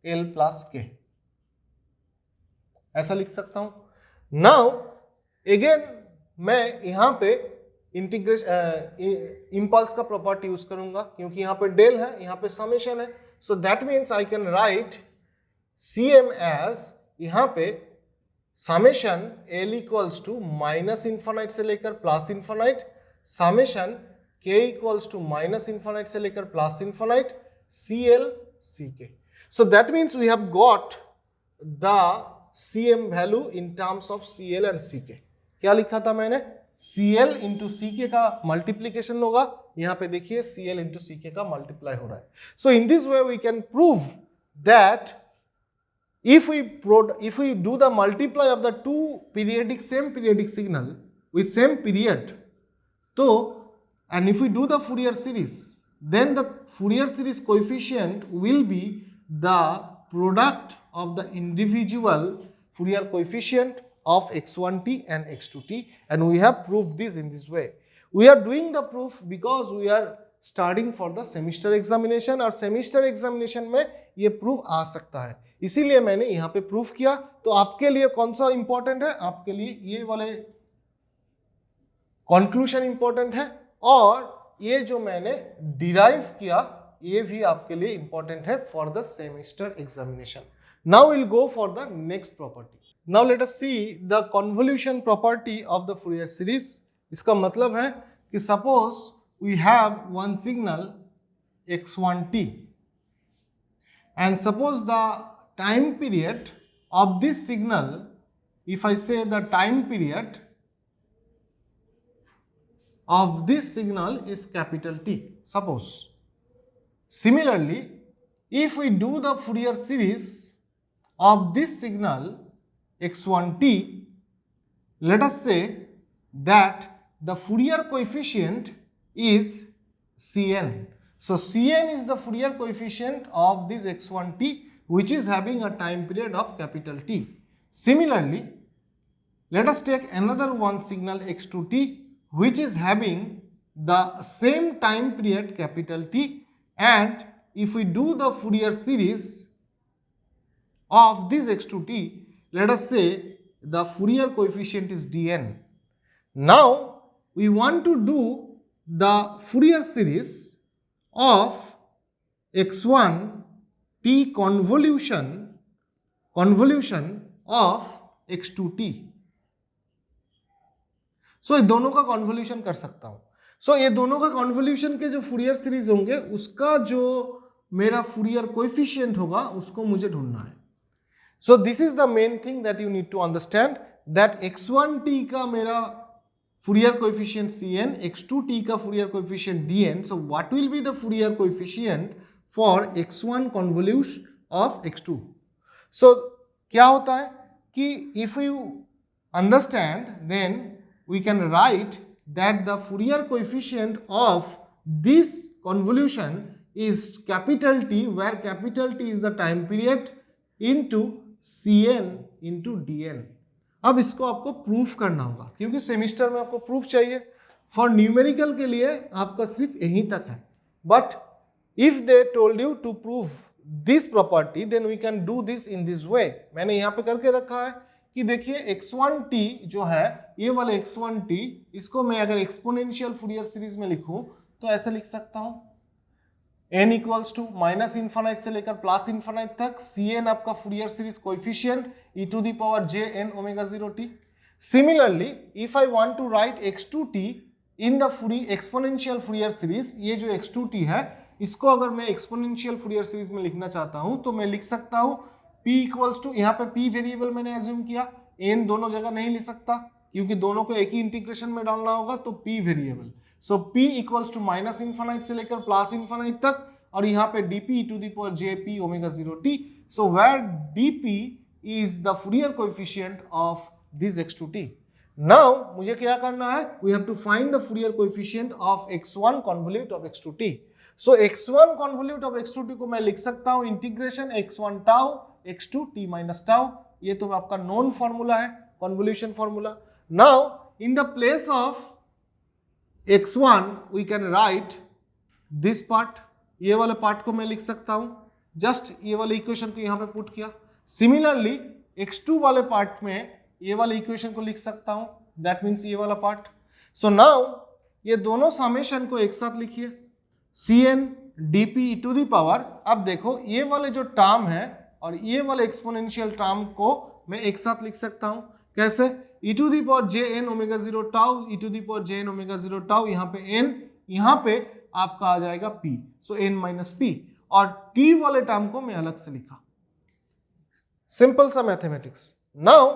L plus K, ऐसा लिख सकता हूं। नाउ अगेन मैं यहां पे इंटीग्रेशन इम्पल्स का प्रॉपर्टी यूज करूंगा, क्योंकि यहां पे डेल है, यहां पे समेशन है। So that means I can write Cm as, यहां पे summation L equals to minus infinite से लेकर plus infinite, summation K equals to minus infinite से लेकर plus infinite, CL CK। So that means we have got the Cm value in terms of CL and CK। क्या लिखा था मैंने, CL into CK का multiplication होगा, यहाँ पे देखिए CL इंटू CK का मल्टीप्लाई हो रहा है। So in this way we can prove that if we do the multiply of the two same periodic signal with same period, so and if we do the Fourier series, then the Fourier series coefficient will be the product of the individual Fourier coefficient of x1t and x2t, and we have proved this in this way. We are doing the proof because we are studying for the semester examination, और semester examination में ये proof आ सकता है, इसीलिए मैंने यहाँ पे proof किया। तो आपके लिए कौन सा इंपॉर्टेंट है, आपके लिए ये वाले कंक्लूजन इंपॉर्टेंट है, और ये जो मैंने डिराइव किया ये भी आपके लिए इंपॉर्टेंट है for the semester examination. Now will go for the next property. Now let us see the convolution property of the Fourier series. इसका मतलब है कि suppose we have one signal x1t and suppose the time period of this signal, if I say the time period of this signal is capital T. Suppose. Similarly, if we do the Fourier series of this signal x1t, let us say that the Fourier coefficient is Cn. So Cn is the Fourier coefficient of this x1t which is having a time period of capital T. Similarly, let us take another one signal x2t which is having the same time period capital T, and if we do the Fourier series of this x2t, let us say the Fourier coefficient is Dn. Now we want to do the Fourier series of x1t convolution of x2t. सो ये दोनों का convolution कर सकता हूं. सो ये दोनों का convolution के जो फूरियर सीरीज होंगे उसका जो मेरा फूरियर कोएफिशिएंट होगा उसको मुझे ढूंढना है. So this is the main thing that you need to understand, that x1t का मेरा फूरियर कोएफिशिएंट Cn, x2t का Fourier coefficient Dn. So what will be the Fourier coefficient for x1 convolution of x2. So क्या होता है कि if you understand then we can write that the Fourier coefficient of this convolution is capital T, where capital T is the time period into Cn into Dn. अब इसको आपको proof करना होगा क्योंकि सेमिस्टर में आपको प्रूफ चाहिए. For numerical के लिए आपका सिर्फ यहीं तक है. But if they told you to prove this property then we can do this in this way. मैंने यहाँ पे करके रखा है कि देखिए x1t जो है, ये वाला x1t, इसको मैं अगर एक्सपोनेंशियल फूरियर सीरीज में लिखूं तो ऐसे लिख सकता हूं n equals to minus infinite से लेकर प्लस इन्फानाइट तक. Cn आपका Fourier series coefficient e to the power jn omega 0t. Similarly if I want to write x2t in the exponential Fourier series, ये जो x2t है इसको अगर मैं एक्सपोनेंशियल फूरियर सीरीज में लिखना चाहता हूं तो मैं लिख सकता हूं p इक्वल्स टू, यहाँ पे p वेरिएबल मैंने एज्यूम किया, n दोनों जगह नहीं ले सकता क्योंकि दोनों को एक ही इंटीग्रेशन में डालना होगा, तो p variable. So p equals to minus infinite से लेकर प्लस इन्फानाइट तक, और यहाँ पे dp to the power jp omega 0t. So where dp is the Fourier coefficient of this x2t. Now मुझे क्या करना है, we have to find the Fourier coefficient of x1 convolute of x2t. So x1 convolute of x2t को मैं लिख सकता हूं integration x1 tau x2 t minus tau. ये तो आपका नोन फॉर्मूला है, convolution formula. Now in the place of x1 we can write this part. ये वाले पार्ट को मैं लिख सकता हूं, जस्ट ये वाले इक्वेशन को यहां पे पुट किया. सिमिलरली x2 वाले पार्ट में ये वाले इक्वेशन को लिख सकता हूं, दैट मीन्स ये वाला पार्ट. सो नाउ ये दोनों समेशन को एक साथ लिखिए, Cn dp e to the power. अब देखो ये वाले जो टर्म है और ये वाले एक्सपोनेंशियल टर्म को मैं एक साथ लिख सकता हूं. कैसे, e to the power jn omega 0 tau, e to the power jn omega 0 tau, यहाँ पे n, यहाँ पे आपका आ जाएगा p. So n minus p, और t वाले टर्म को मैं अलग से लिखा. सिंपल सा मैथमेटिक्स. नाउ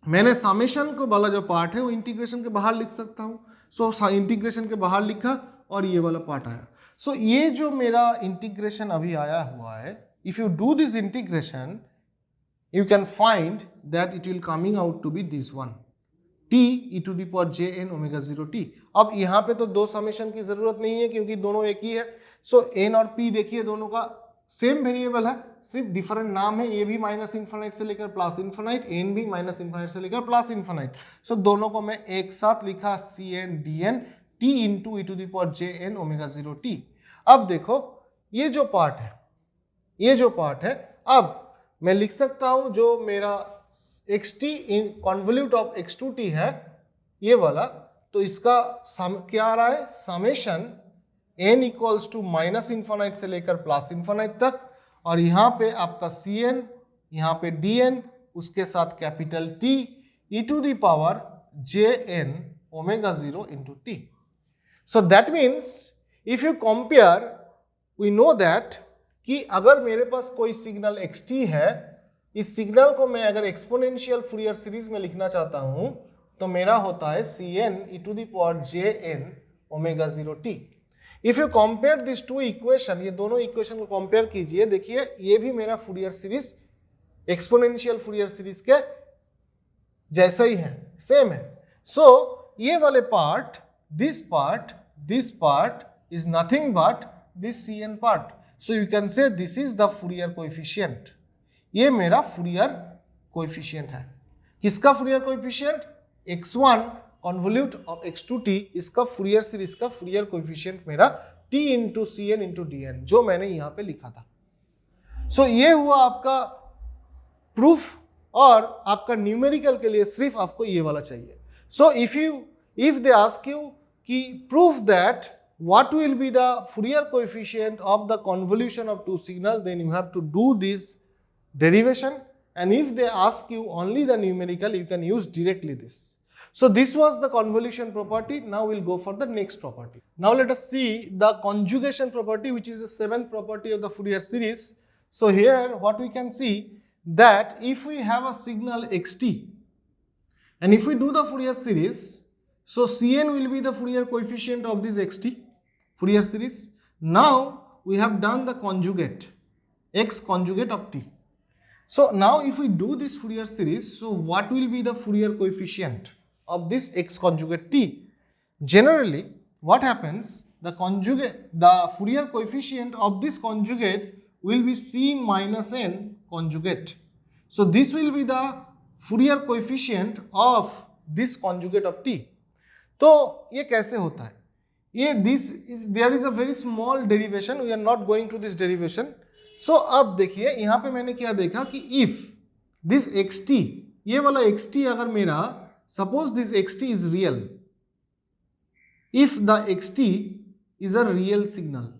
मैंने समेशन को वाला जो पार्ट है वो इंटीग्रेशन के बाहर लिख सकता हूं. सो इंटीग्रेशन के बाहर लिखा और ये वाला पार्ट आया. सो ये जो मेरा इंटीग्रेशन अभी आया हुआ है, if you do this integration you can find that it will coming out to be this one, t e to the power jn omega 0t. अब यहाँ पे तो दो समेशन की जरूरत नहीं है क्योंकि दोनों एक ही है. सो n और p देखिए दोनों का सेम वेरिएबल है, सिर्फ डिफरेंट नाम है. ये भी माइनस इन्फानाइट से लेकर प्लस इन्फानाइट, n भी माइनस इन्फानाइट से लेकर प्लस इन्फानाइट. सो दोनों को मैं एक साथ लिखा Cn Dn t into e to the power jn omega 0t. अब देखो ये जो पार्ट है, ये जो पार्ट है, अब मैं लिख सकता हूं जो मेरा xt इन कन्वोल्यूट ऑफ x2t है ये वाला, तो इसका क्या आ रहा है, summation n equals to minus infinite से लेकर प्लस इन्फानाइट तक, और यहाँ पे आपका Cn, यहाँ पे Dn, उसके साथ capital T e to the power jn omega 0 into t. So that means if you compare, we know that कि अगर मेरे पास कोई सिग्नल xt है, इस सिग्नल को मैं अगर एक्सपोनेंशियल फूरियर सीरीज में लिखना चाहता हूं तो मेरा होता है Cn e⁻jn omega 0 t। If you compare this to equation, ये दोनों इक्वेशन को कंपेयर कीजिए, देखिए ये भी मेरा Fourier series exponential Fourier series के जैसा ही है, सेम है। सो ये वाले part, this part is nothing but this Cn part. So you can say this is the Fourier coefficient. ये मेरा Fourier coefficient है। किसका Fourier coefficient? x1 convolute of x2t, इसका Fourier सीरीज का Fourier coefficient मेरा t into Cn into dn, जो मैंने यहाँ पे लिखा था। So ये हुआ आपका प्रूफ, और आपका न्यूमेरिकल के लिए सिर्फ आपको ये वाला चाहिए। So if they ask you कि prove that what will be the Fourier coefficient of the convolution of two signal, then you have to do this derivation, and if they ask you only the numerical, you can use directly this. So this was the convolution property. Now we'll go for the next property. Now let us see the conjugation property, which is the seventh property of the Fourier series. So here what we can see, that if we have a signal xt, and if we do the Fourier series, so Cn will be the Fourier coefficient of this xt Fourier series. Now we have done the conjugate, x conjugate of t. So now if we do this Fourier series, so what will be the Fourier coefficient of this x conjugate t? Generally what happens, the Fourier coefficient of this conjugate will be c minus n conjugate. So this will be the Fourier coefficient of this conjugate of t. तो ये कैसे होता है? There is a very small derivation, we are not going to this derivation. So अब देखिए यहाँ पे मैंने क्या देखा कि if this xt, ये वाला xt अगर मेरा, suppose this xt is real, if the xt is a real signal,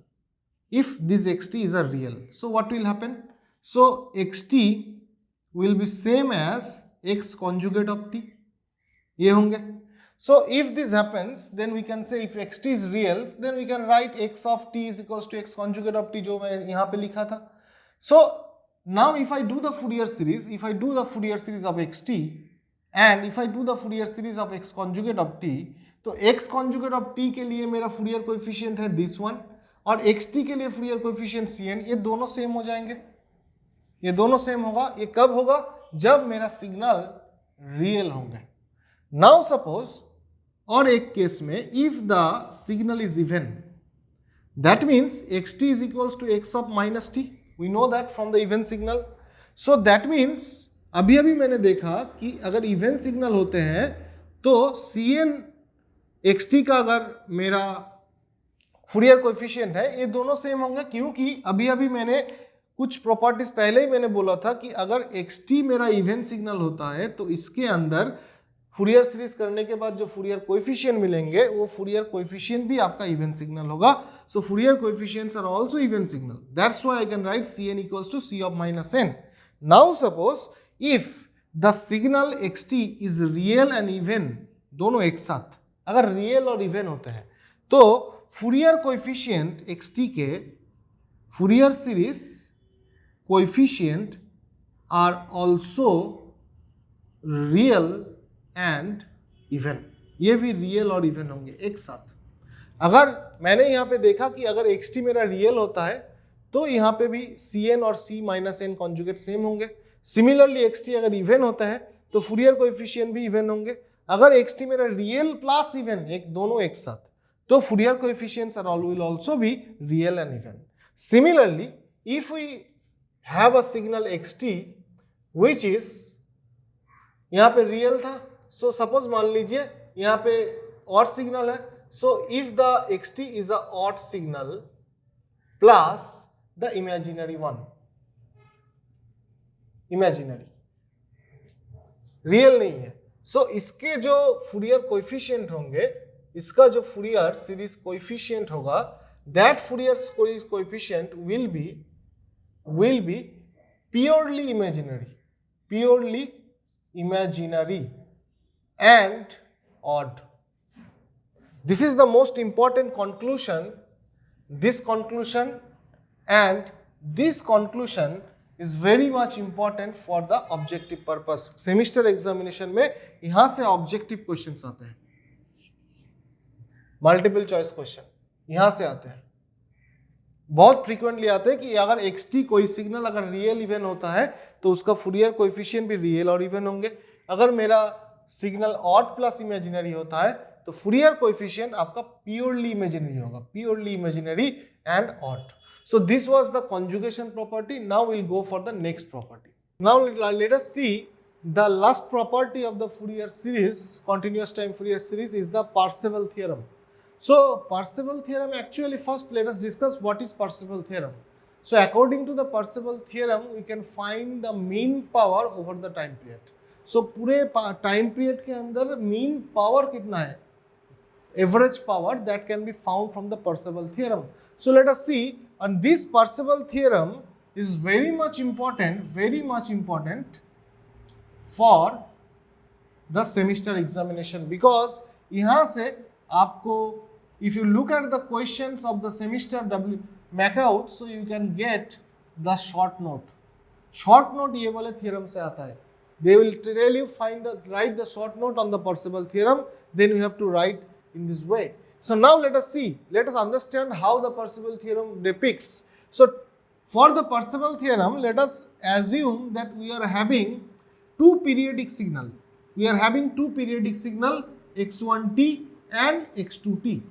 if this xt is a real, so what will happen? So xt will be same as x conjugate of t, ये होंगे। So if this happens, then we can say if xt is real, then we can write x of t is equals to x conjugate of t, जो मैं यहाँ पे लिखा था। So now if I do the Fourier series, if I do the Fourier series of xt and if I do the Fourier series of x conjugate of t, तो x conjugate of t के लिए मेरा Fourier coefficient है this one, और xt के लिए Fourier coefficient Cn, ये दोनों सेम हो जाएंगे, ये दोनों सेम होगा। ये कब होगा? जब मेरा सिग्नल रियल होंगे। Now suppose, और एक केस में if the signal is even, that means xt is equals to x of minus t, we know that from the even signal. So that means अभी मैंने देखा कि अगर even signal होते हैं तो Cn xt का अगर मेरा Fourier coefficient है, ये दोनों सेम होंगे, क्योंकि अभी मैंने कुछ प्रॉपर्टीज पहले ही मैंने बोला था कि अगर xt मेरा इवन सिग्नल होता है तो इसके अंदर फूरियर सीरीज करने के बाद जो फूरियर कोएफिशिएंट मिलेंगे वो फूरियर कोएफिशिएंट भी आपका इवन सिग्नल होगा। So Fourier coefficients are also even signal, that's why I can write Cn equals to c of minus n। Now suppose if the signal xt is real and even, दोनों एक साथ अगर real और even होते हैं तो Fourier coefficient xt के Fourier series coefficient are also real and even, ये भी रियल और इवन होंगे एक साथ। अगर मैंने यहाँ पे देखा कि अगर xt मेरा रियल होता है तो यहाँ पे भी Cn और c minus n conjugate same होंगे। सिमिलरली xt अगर इवन होता है तो फूरियर कोएफिशिएंट भी इवन होंगे। अगर xt मेरा रियल प्लस इवन, एक दोनों एक साथ, तो Fourier coefficients are will also be real and even. Similarly if we have a signal xt which is, यहाँ पे रियल था, सो सपोज मान लीजिए यहाँ पे ऑड सिग्नल है, so if the xt is a odd signal plus the imaginary one, imaginary real नहीं है, सो इसके जो फूरियर कोएफिशिएंट होंगे, इसका जो फूरियर सीरीज कोएफिशिएंट होगा, that Fourier series coefficient will be purely imaginary and odd. This is the most important conclusion. This conclusion is very much important for the objective purpose. Semester examination में यहां से objective questions आते हैं, multiple choice question यहां से आते हैं, बहुत फ्रीक्वेंटली आते हैं कि अगर xt कोई सिग्नल अगर रियल इवन होता है तो उसका फूरियर कोएफिशिएंट भी रियल और इवन होंगे, अगर मेरा सिग्नल ऑड प्लस इमेजिनरी होता है तो फूरियर कोएफिशिएंट आपका प्योरली इमेजिनरी होगा, purely imaginary and odd. So this was the conjugation property. Now we'll go for the next property. Now let us see the last property of the Fourier series, continuous time Fourier series, is the Parseval theorem. So Parseval theorem, actually first let us discuss what is Parseval theorem. So according to the Parseval theorem we can find the mean power over the time period. So पूरे time period के अंदर mean power कितना है, average power, that can be found from the Parseval theorem. So let us see, and this Parseval theorem is very much important for the semester examination, because यहाँ से आपको if you look at the questions of the semester MACOUT, so you can get the short note. Short note ये वाले theorem से आता है. They will tell you write the short note on the Parseval theorem, then you have to write in this way. So now let us see, let us understand how the Parseval theorem depicts. So for the Parseval theorem, let us assume that we are having two periodic signal. We are having two periodic signal, x1t and x2t.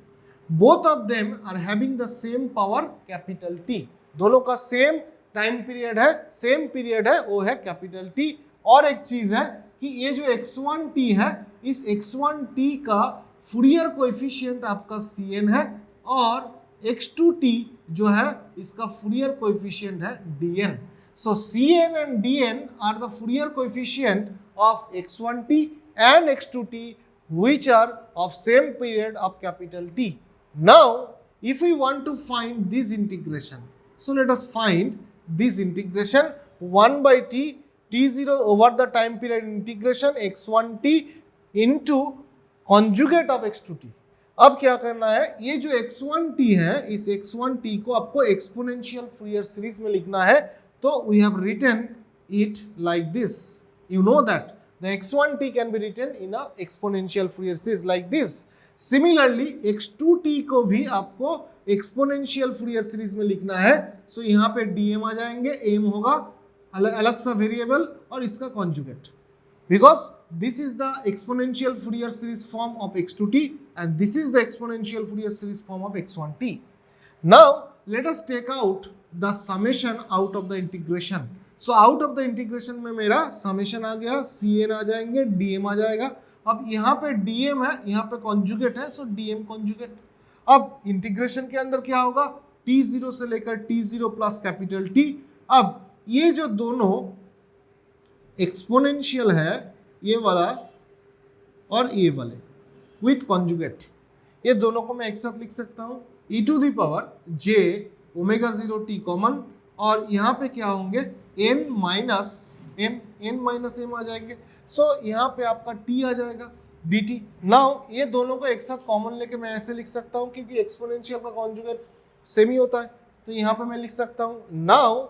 Both of them are having the same power, capital T. दोनों का same time period है, same period है, वो है capital T. और एक चीज है कि ये जो x1t है, इस x1t का फूरियर कोएफिशिएंट आपका Cn है और x2t जो है इसका फूरियर कोएफिशिएंट है Dn. So Cn and Dn are the Fourier coefficient of x1t and x2t which are of same period of capital T. Now if we want to find this integration, so let us find this integration 1 by t, t0 over the time period integration x1t into conjugate of x2t. अब क्या करना है, ये जो x1t है, इस x1t को आपको एक्सपोनेंशियल फूरियर सीरीज में लिखना है. तो we have written it like this. You know that the x1t can be written in a exponential Fourier series like this. Similarly x2t को भी आपको एक्सपोनेंशियल फूरियर सीरीज में लिखना है. सो यहाँ पे dm आ जाएंगे, m होगा अलग सा वेरिएबल और इसका conjugate, because this is the exponential Fourier series form of x2t and this is the exponential Fourier series form of x1t. Now let us take out the summation out of the integration. So out of the integration में मेरा summation आ गया, Cn आ जाएंगे, dm आ जाएगा. अब यहाँ पे dm है, यहाँ पे conjugate है, so dm conjugate. अब इंटीग्रेशन के अंदर क्या होगा, t0 से लेकर t0 प्लस कैपिटल T. अब ये जो दोनों एक्सपोनेंशियल है, ये वाला और ये वाले विथ कॉन्जुगेट, ये दोनों को मैं एक साथ लिख सकता हूँ e to the power j omega 0 t common, और यहाँ पे क्या होंगे n माइनस m आ जाएंगे. सो यहाँ पे आपका t आ जाएगा dt. नाउ ये दोनों को एक साथ कॉमन लेके मैं ऐसे लिख सकता हूँ क्योंकि एक्सपोनेंशियल का कॉन्जुगेट सेम ही होता है, तो यहाँ पे मैं लिख सकता हूँ. नाउ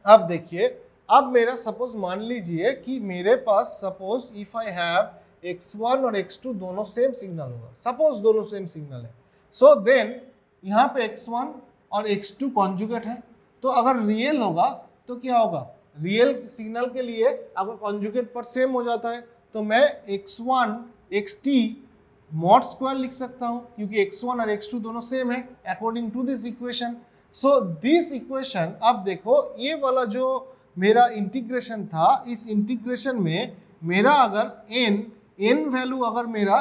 अब देखिए, अब मेरा सपोज मान लीजिए कि मेरे पास suppose if I have x1 और x2 दोनों सेम सिग्नल होगा, सपोज दोनों सेम सिग्नल है. सो देन यहाँ पे x1 और x2 कॉन्जुगेट है, तो अगर रियल होगा तो क्या होगा, रियल सिग्नल के लिए अगर कॉन्जुगेट पर सेम हो जाता है तो मैं x1 xt मॉड स्क्वायर लिख सकता हूँ क्योंकि x1 और x2 दोनों सेम है according to this equation. So this equation, अब देखो ये वाला जो मेरा इंटीग्रेशन था, इस इंटीग्रेशन में मेरा अगर n वैल्यू अगर मेरा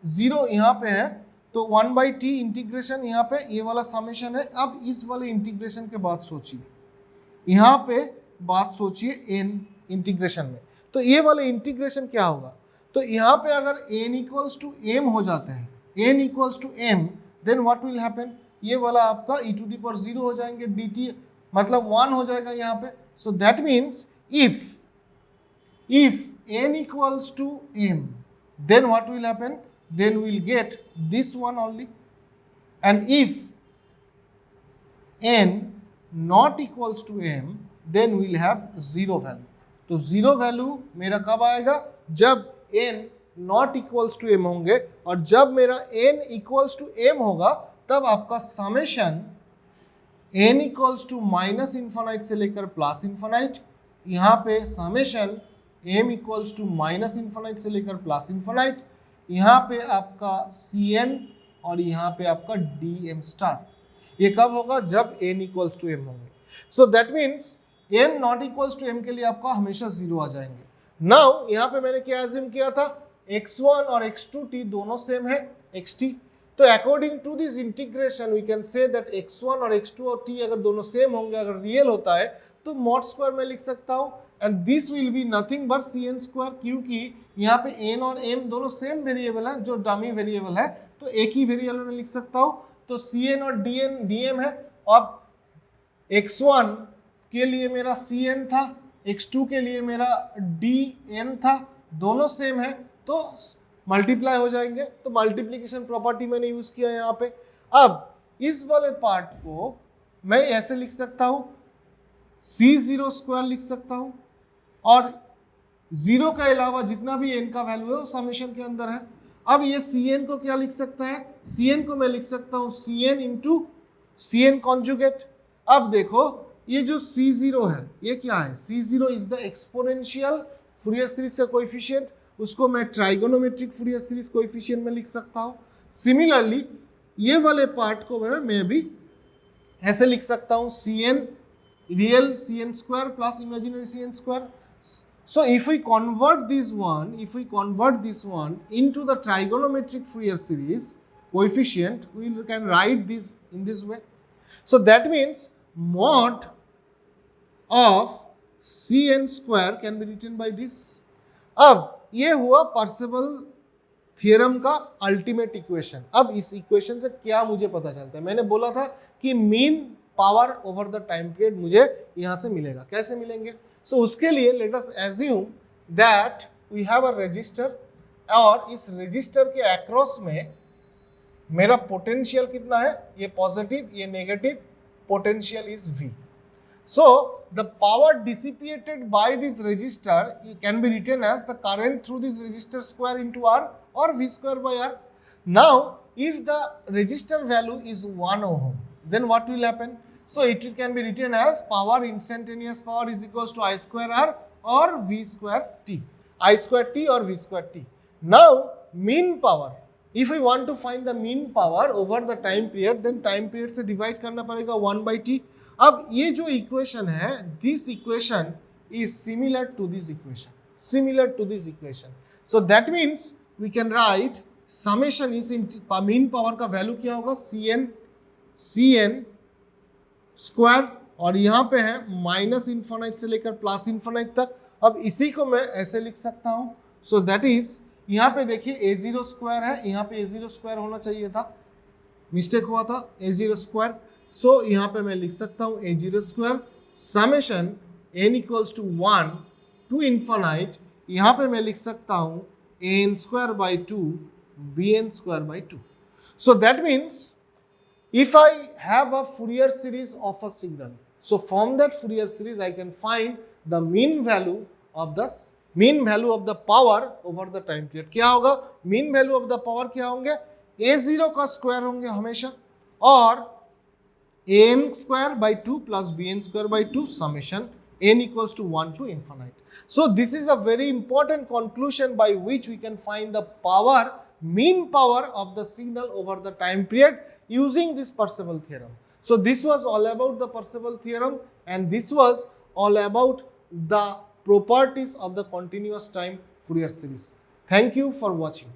0 यहाँ पे है तो 1 बाई टी इंटीग्रेशन यहाँ पे ये वाला समेशन है. अब इस वाले इंटीग्रेशन के बाद सोचिए, यहाँ पे बात सोचिए n इंटीग्रेशन में, तो ये वाले इंटीग्रेशन क्या होगा, तो यहाँ पे अगर n इक्वल्स टू m हो जाता है, n equals to m, then what will happen, ये वाला आपका e टू दी पावर 0 हो जाएंगे, dt मतलब 1 हो जाएगा यहाँ पे. So that means if n equals to m, then what will happen, then we will get this one only. And if n not equals to m, then we'll have zero value. तो zero value मेरा कब आएगा? जब n not equals to m होंगे, और जब मेरा n equals to m होगा तब आपका summation n equals to minus infinite से लेकर प्लस इन्फानाइट, यहाँ पे summation m equals to minus infinite से लेकर प्लस इन्फानाइट, यहाँ पे आपका Cn और यहाँ पे आपका dm स्टार। ये कब होगा? जब n इक्वल्स टू m होंगे। So that means n not equals to m के लिए आपका हमेशा जीरो आ जाएंगे। नाउ यहाँ पे मैंने क्या एज्यूम किया था? x1 और x2 t दोनों सेम है xt, तो according to this integration we can say that x1 और x2 और t अगर दोनों सेम होंगे, अगर रियल होता है, तो मॉड स्क्वायर में लिख सकता हूँ, and this will be nothing but cn square, क्योंकि यहाँ पे n और m दोनों सेम वेरिएबल है, जो डमी वेरिएबल है, तो एक ही वेरिएबल में लिख सकता हूँ। तो cn और dm है। अब x1 के लिए मेरा cn था, x2 के लिए मेरा dn था, दोनों सेम है तो मल्टीप्लाई हो जाएंगे। तो मल्टीप्लीकेशन प्रॉपर्टी मैंने यूज किया यहाँ पे। अब इस वाले पार्ट को मैं ऐसे लिख सकता हूँ, c0 स्क्वायर लिख सकता हूँ, और जीरो के अलावा जितना भी n का वैल्यू है वो समेशन के अंदर है। अब ये cn को क्या लिख सकता है? cn को मैं लिख सकता हूँ cn इंटू cn कॉन्जुगेट। अब देखो ये जो c0 है ये क्या है? c0 is the exponential Fourier series का कोएफिशिएंट, उसको मैं ट्राइगोनोमेट्रिक फूरियर सीरीज कोएफिशिएंट में लिख सकता हूँ। सिमिलरली ये वाले पार्ट को मैं भी ऐसे लिख सकता हूँ cn real cn square plus imaginary cn square. So if we convert this one into the trigonometric Fourier series coefficient, we can write this in this way. So that means mod of cn square can be written by this. अब ये हुआ Parseval theorem का ultimate equation. अब इस equation से क्या मुझे पता चलता है? मैंने बोला था कि mean power over the time period मुझे यहाँ से मिलेगा। कैसे मिलेंगे? सो उसके लिए let us assume that we have a register, और इस रजिस्टर के अक्रॉस में मेरा पोटेंशियल कितना है? ये पॉजिटिव, ये negative, potential is V. So the power dissipated by this resistor can be written as the current through this resistor square into R or V square by R. Now if the resistor value is 1 ohm, then what will happen? So it can be written as power, instantaneous power is equals to I square R or V square T. I square T or V square T. Now mean power, if we want to find the mean power over the time period, then time period से divide करना पड़ेगा 1 by T. अब ये जो equation है, this equation is similar to this equation, so that means we can write summation is mean power का value क्या होगा? cn स्क्वायर, और यहाँ पे है माइनस इन्फिनिट से लेकर प्लस इन्फिनिट तक। अब इसी को मैं ऐसे लिख सकता हूँ, सो दैट इज यहाँ पे देखिए a0 स्क्वायर है, यहाँ पे a0 स्क्वायर होना चाहिए था, मिस्टेक हुआ था, a0 स्क्वायर। सो यहाँ पे मैं लिख सकता हूँ a0 square summation n equals to 1 to infinite, यहाँ पे मैं लिख सकता हूँ an square by 2 bn square by 2. So that means if I have a Fourier series of a signal, so from that Fourier series I can find the mean value of the power over the time period. क्या होगा? mean value of the power क्या होंगे? a0 का square होंगे हमेशा, और an square by 2 plus bn square by 2 summation n equals to 1 to infinite. So this is a very important conclusion by which we can find the power, mean power of the signal over the time period using this Parseval theorem. So this was all about the Parseval theorem, and this was all about the properties of the continuous time Fourier series. Thank you for watching.